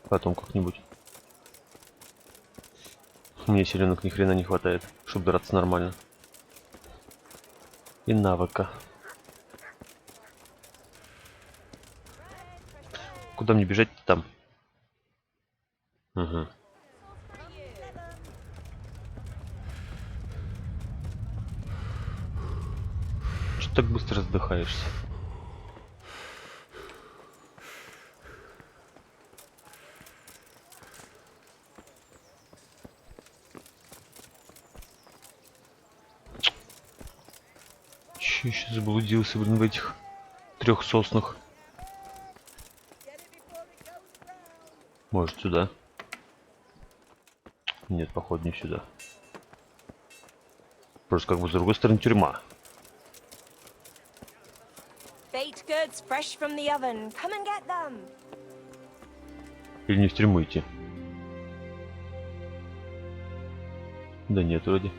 Потом как-нибудь. Мне силенок ни хрена не хватает, чтобы драться нормально. И навыка. Куда мне бежать-то там? Угу. Что так быстро раздыхаешься? Че еще заблудился, блин, в этих 3 соснах? Может, сюда? Нет, походу, не сюда. Просто как бы с другой стороны тюрьма. Baked goods fresh from the oven. Come and get them. Или не в тюрьму идти? Да нет, вроде.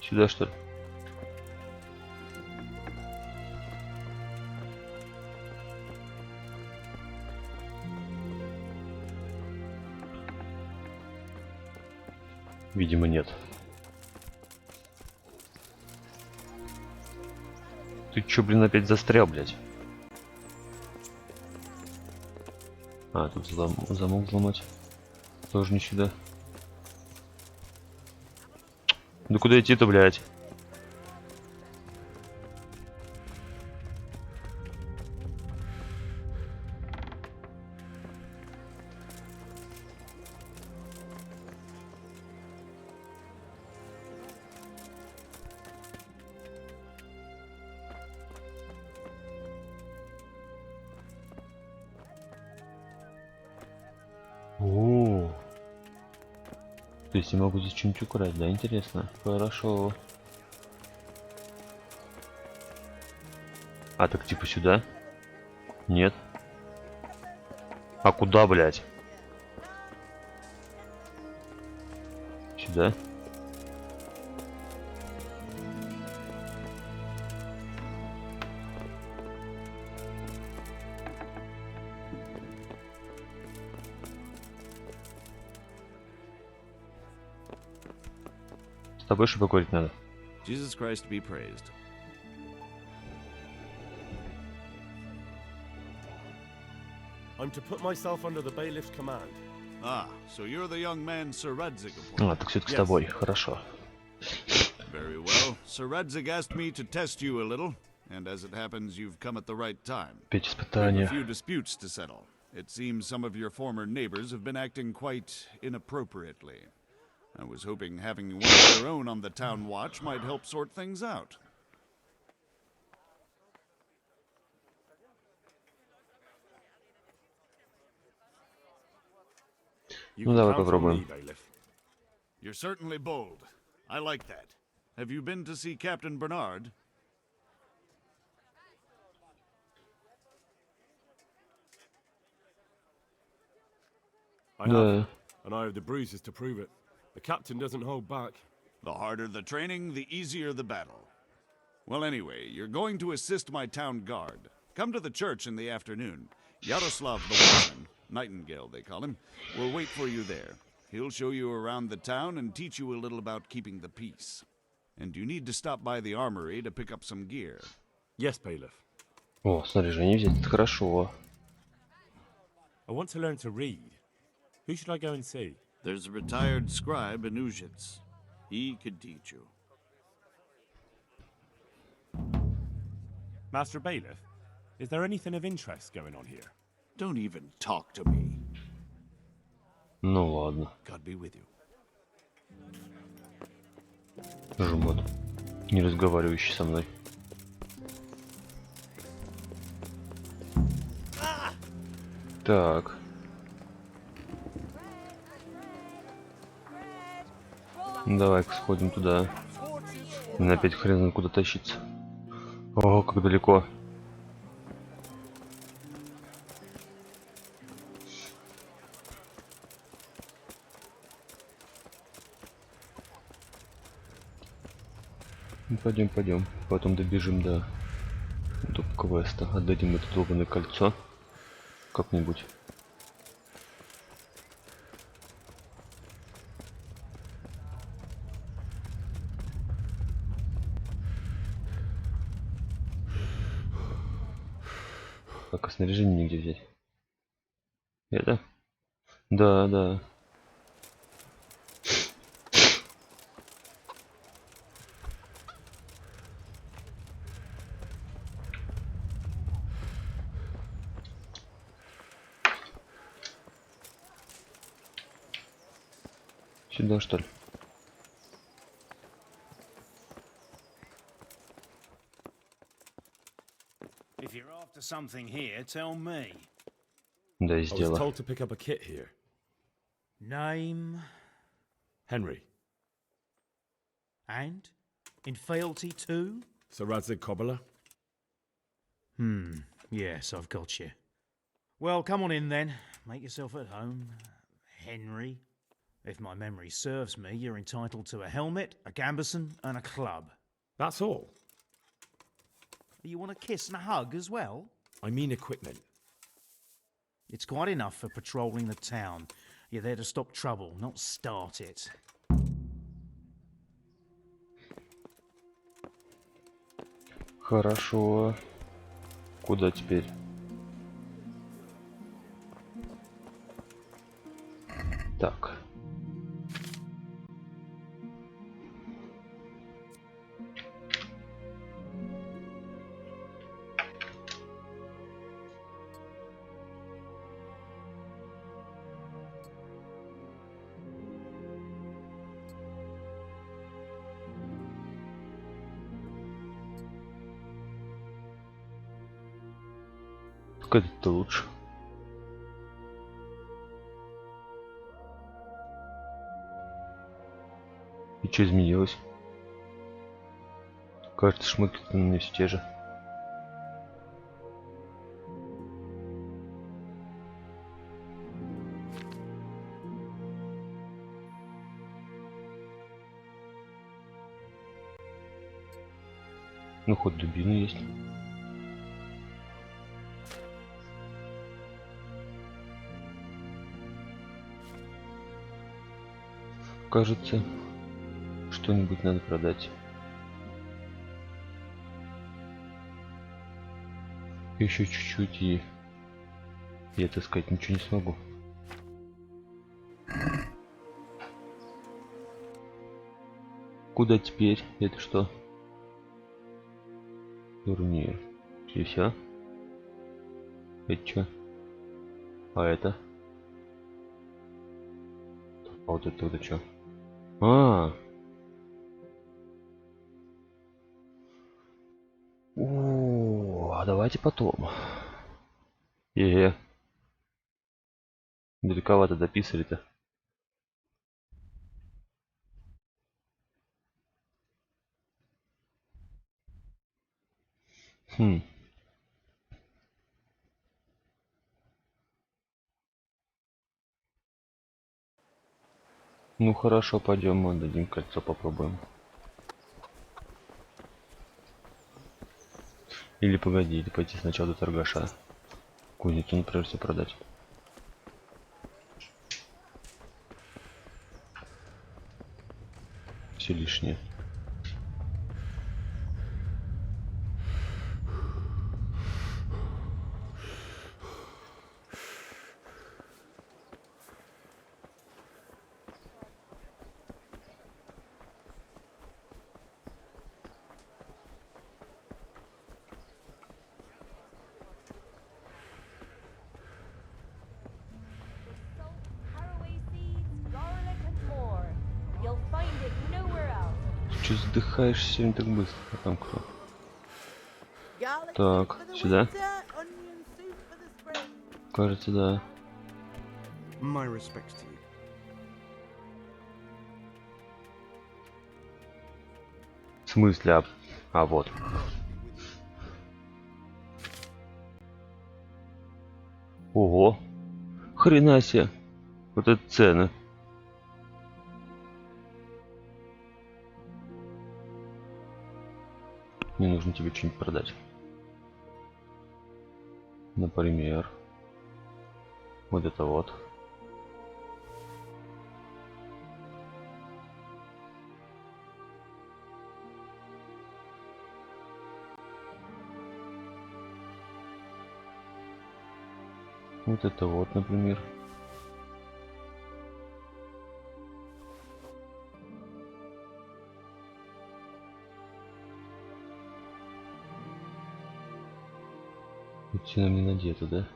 Сюда, что ли? Видимо, нет. Ты чё, блин, опять застрял, блядь? А, тут замок взломать. Тоже не сюда. Да куда идти-то, блядь? О, то есть я могу здесь что-нибудь украсть, да? Интересно. Хорошо. А, так типа сюда? Нет. А куда, блядь? Сюда? С тобой что поговорить надо? Jesus Christ be praised. I'm to put myself under the bailiff's command. Ah, so you're the young man Sir Radzig appointed. А, так все-таки с тобой. Хорошо. Very well. Sir Radzig asked me to test you a little, and as it happens, you've come at the right time. We have a few disputes to settle. It seems some of your former neighbors have been acting quite inappropriately. I was hoping having one of their own on the town watch might help sort things out. Ну давай попробуем. You're certainly bold. I like that. Have you been to see Captain Bernard? I have, and I have the bruises to prove it. The captain doesn't hold back. The harder the training, the easier the battle. Well, anyway, you're going to assist my town guard. Come to the church in the afternoon. Yaroslav the Watchman, Nightingale they call him, will wait for you there. He'll show you around the town and teach you a little about keeping the peace. And you need to stop by the armory to pick up some gear. Yes, bailiff. О, снаряжение взять, это хорошо. I want to learn to read. Who should I go and see? There's a retired scribe in Uzhitz. He could teach you. Master Bailiff, is there anything of interest going on here? Don't even talk to me. Ну ладно. God be with you. Жмот. Не разговаривающий со мной. Так. Давай-ка сходим туда. Мне опять хрен куда тащиться. О, как далеко. Ну, пойдем. Потом добежим до квеста. Отдадим это долбанное кольцо. Как-нибудь. Так, а снаряжение нигде взять? Это? Да. Сюда, что ли? If you're after something here, tell me. Да, I was сделал. told to pick up a kit here. Name Henry. and in fealty too? Sir Radzig Cobbler. Yes, I've got you. Well, come on in then. Make yourself at home, Henry. If my memory serves me, you're entitled to a helmet, a gambeson, and a club. That's all. You want a kiss and a hug as well? I mean equipment. It's quite enough for patrolling the town. You're there to stop trouble, not start it. Хорошо. Куда теперь? Так. Как это лучше? И что изменилось? Кажется, шмыки на мне все те же. Ну, хоть дубина есть. Кажется, что-нибудь надо продать. Еще чуть-чуть и я, так сказать, ничего не смогу. Куда теперь? Это что? Турнир. И все? Это что? А это? А вот это что? А давайте потом. Далековато дописали-то. Ну хорошо, пойдем, мы дадим кольцо, попробуем. Или погоди, или пойти сначала до торгаша. Кузнецу, например, все продать. Все лишнее. Че задыхаешься сегодня так быстро? А там кто? Так, сюда? Кажется, да. В смысле? А вот. Ого. Хрена себе. Вот это цены. Мне нужно тебе что-нибудь продать. Например, вот это вот. Вот это вот, например. Все на мне надето, да?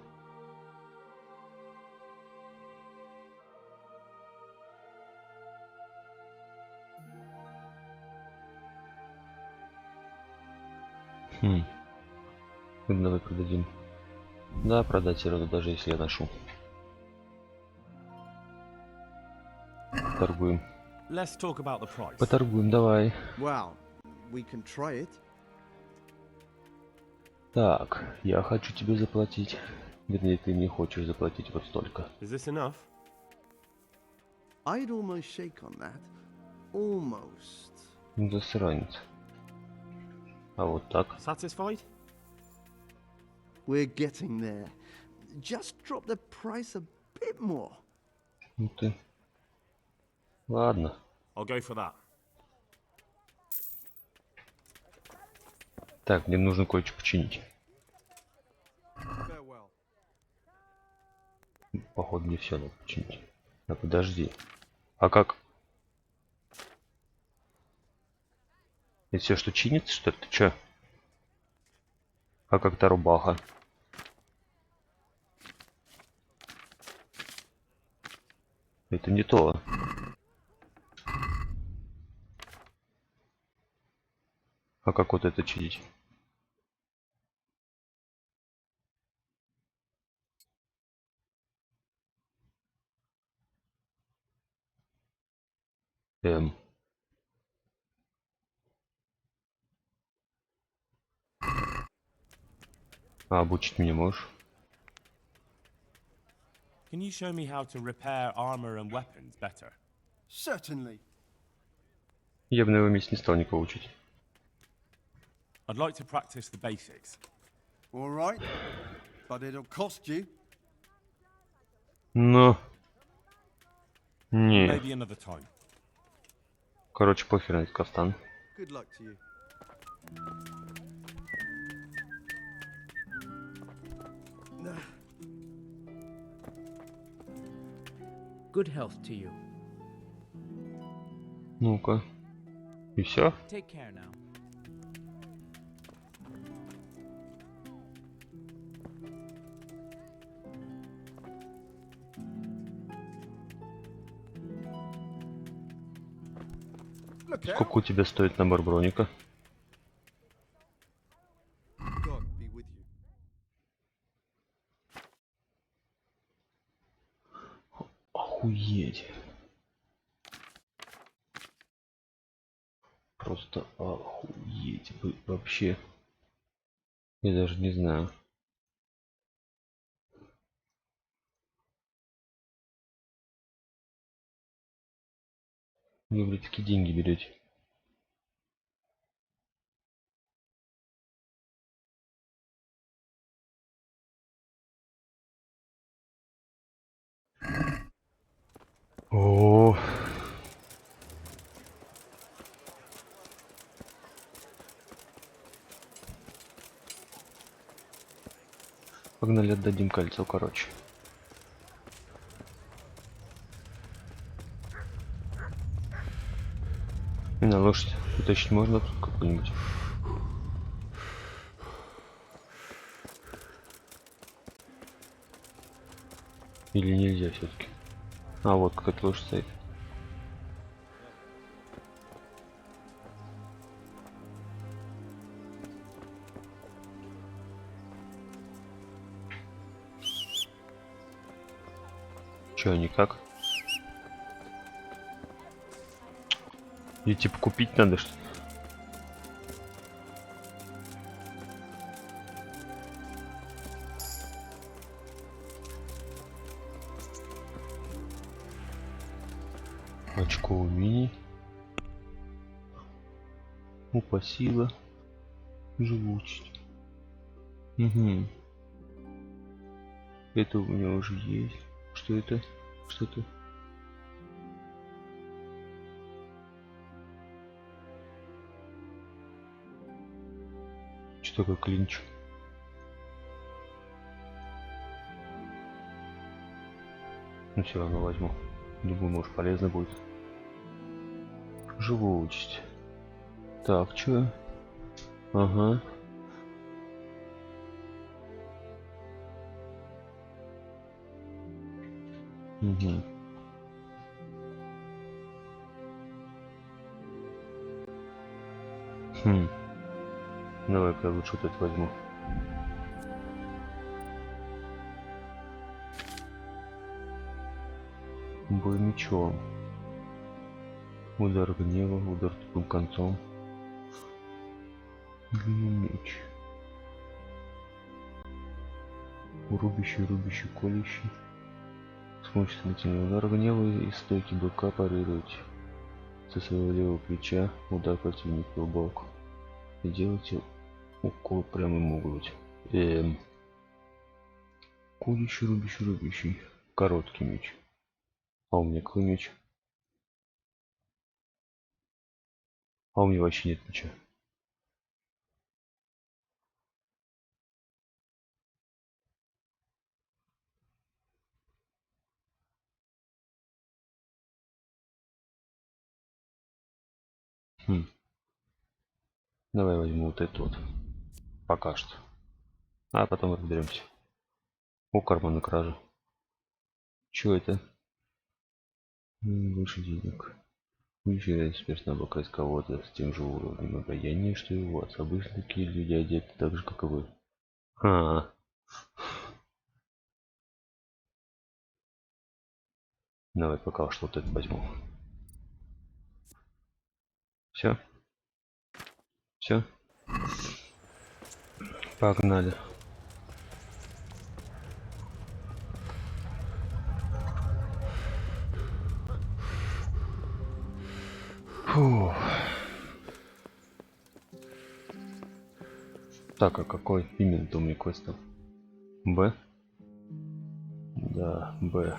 Давай продадим. Да, продать все равно, даже если я ношу. Торгуем. Let's talk about the price. Поторгуем, давай. Well, we can try it. Так, я хочу тебе заплатить. Вернее, ты не хочешь заплатить вот столько. Is this enough? I'd almost shake on that. Almost. Засранец. А вот так. Satisfied? We're getting there. Just drop the price a bit more. Ну ты. Ладно. I'll go for that. Так, мне нужно кое-что починить. Походу, мне все надо починить. А подожди. А как? Это все, что чинится, что ли? Ты чё? А как та рубаха? Это не то. А как вот это чинить? А обучить меня можешь? Can you show me how to repair armor and weapons better? Certainly. Я бы на его месте не стал никого учить. I'd like to practice the basics. All right, but it'll cost you. Но. Не. Maybe another time. Короче, похер на этот кафтан. Good luck to you. Good health to you. Ну-ка. И все? Take care now. Сколько у тебя стоит набор броника? Охуеть. Просто охуеть. Вообще. Я даже не знаю. Вы, блядь, такие деньги берете. О. Погнали, отдадим кольцо, короче. И на лошадь утащить можно тут какую-нибудь? Или нельзя все-таки? А вот какая-то лошадь стоит. Чё, никак? И типа купить надо что-то. Очко умений. Упа сила. Живучесть. Угу. Это у меня уже есть. Что это? Что-то. Что такое клинч? Ну все равно возьму. Думаю, может полезно будет. Живучесть. Так, чё? Ага. Угу. Давай-ка я лучше вот это возьму. Бой мечом. Удар гнева, удар тупым концом. Длинный меч. Рубящий, рубящий, колющий. С помощью смертельного удара гнева и стойки быка парируйте. Со своего левого плеча удар противника в бок. И делайте укол прямым углом. Колющий, рубящий, рубящий. Короткий меч. А у меня какой меч? А у меня вообще нет меча. Давай возьму вот это вот. Пока что. А потом разберемся. О, карман на краже. Чё это? Больше денег. Уезжает теперь на бока из кого-то с тем же уровнем обаяния, что и у вас. Обычно такие люди одеты так же, как и вы. Давай пока что вот это возьму. Все? Все? Погнали. Фух. Так, а какой именно-то у меня квест там? Б? Да, Б.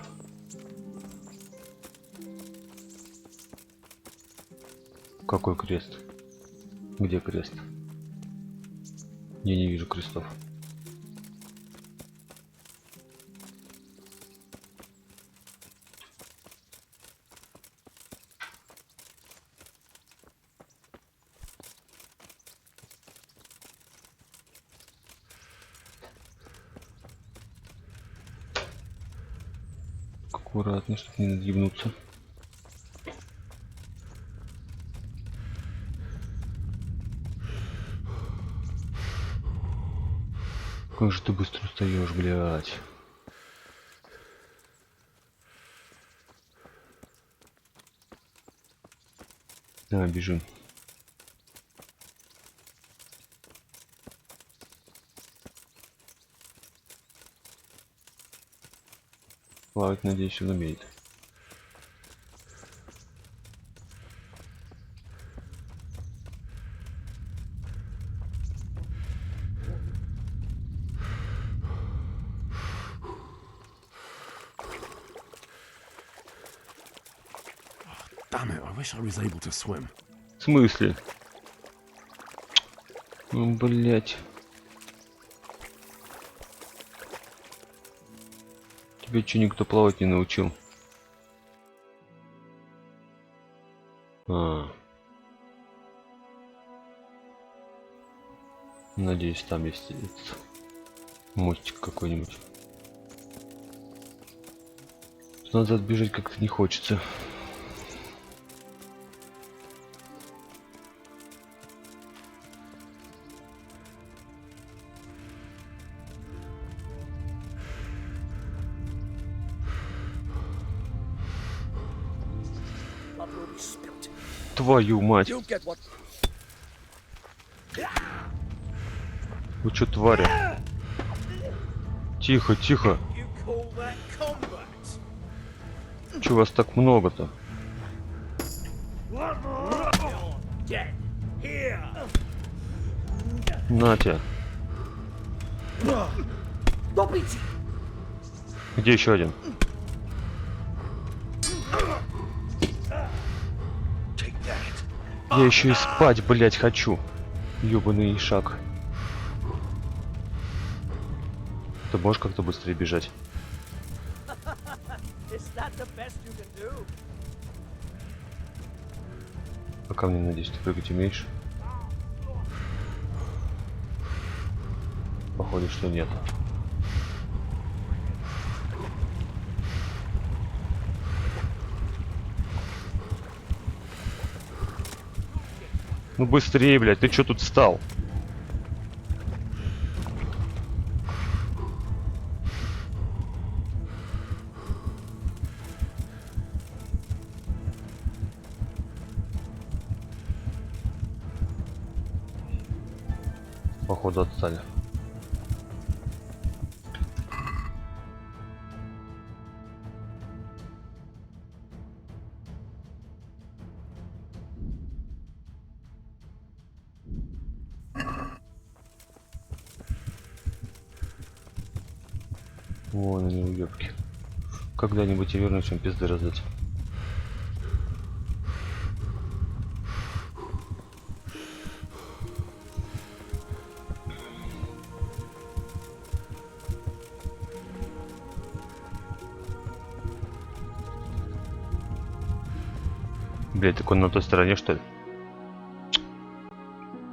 Какой крест? Где крест? Я не вижу крестов. Аккуратно, чтобы не надъебнуться. Как же ты быстро устаешь, блядь. Да, бежим. Плавать, надеюсь, он умеет. Damn it, I wish I was able to swim. В смысле? Ну, блять. Тебя что, никто плавать не научил? Надеюсь, там есть этот мостик какой-нибудь. Назад бежать как-то не хочется. Твою мать! Вы чё, твари? Тихо, тихо. Чё вас так много-то? На тебя. Где еще один? Я еще и спать, блять, хочу. Ёбаный шаг. Ты можешь как-то быстрее бежать? Пока мне, надеюсь, ты прыгать умеешь? Походу, что нет. Ну быстрее, блядь, ты чё тут встал? Походу отстали. Вон они, уёбки. Когда-нибудь я вернусь, им пизды раздать. Блять, так он на той стороне, что ли?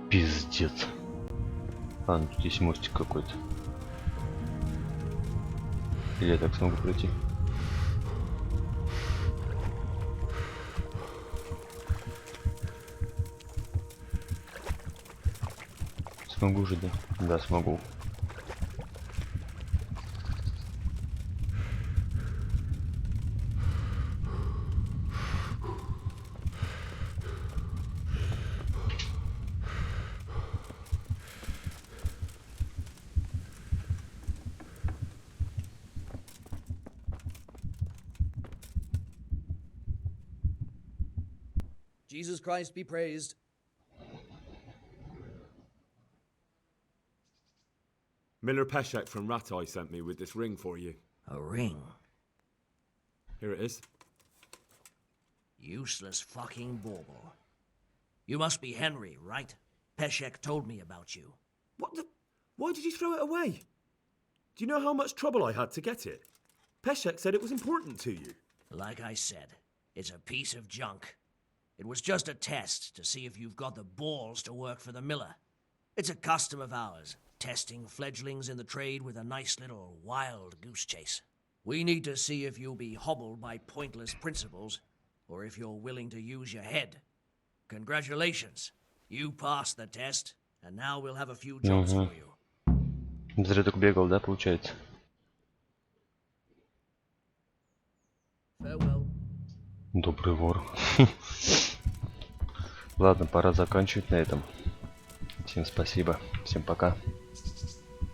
Пиздец. А, ну тут есть мостик какой-то. Или я так смогу пройти? Смогу же, да? Да, смогу. Jesus Christ be praised. Miller Peshek from Ratai sent me with this ring for you. A ring? Here it is. Useless fucking bauble. You must be Henry, right? Peshek told me about you. What the? Why did you throw it away? Do you know how much trouble I had to get it? Peshek said it was important to you. Like I said, it's a piece of junk. It was just a test to see if you've got the balls to work for the miller. It's a custom of ours, testing fledglings in the trade with a nice little wild goose chase. We need to see if you'll be hobbled by pointless principles, or if you're willing to use your head. Congratulations. You passed the test, and now we'll have a few jobs for you. Зря так бегал, да, получается? Farewell. Добрый вор. Ладно, пора заканчивать на этом. Всем спасибо. Всем пока.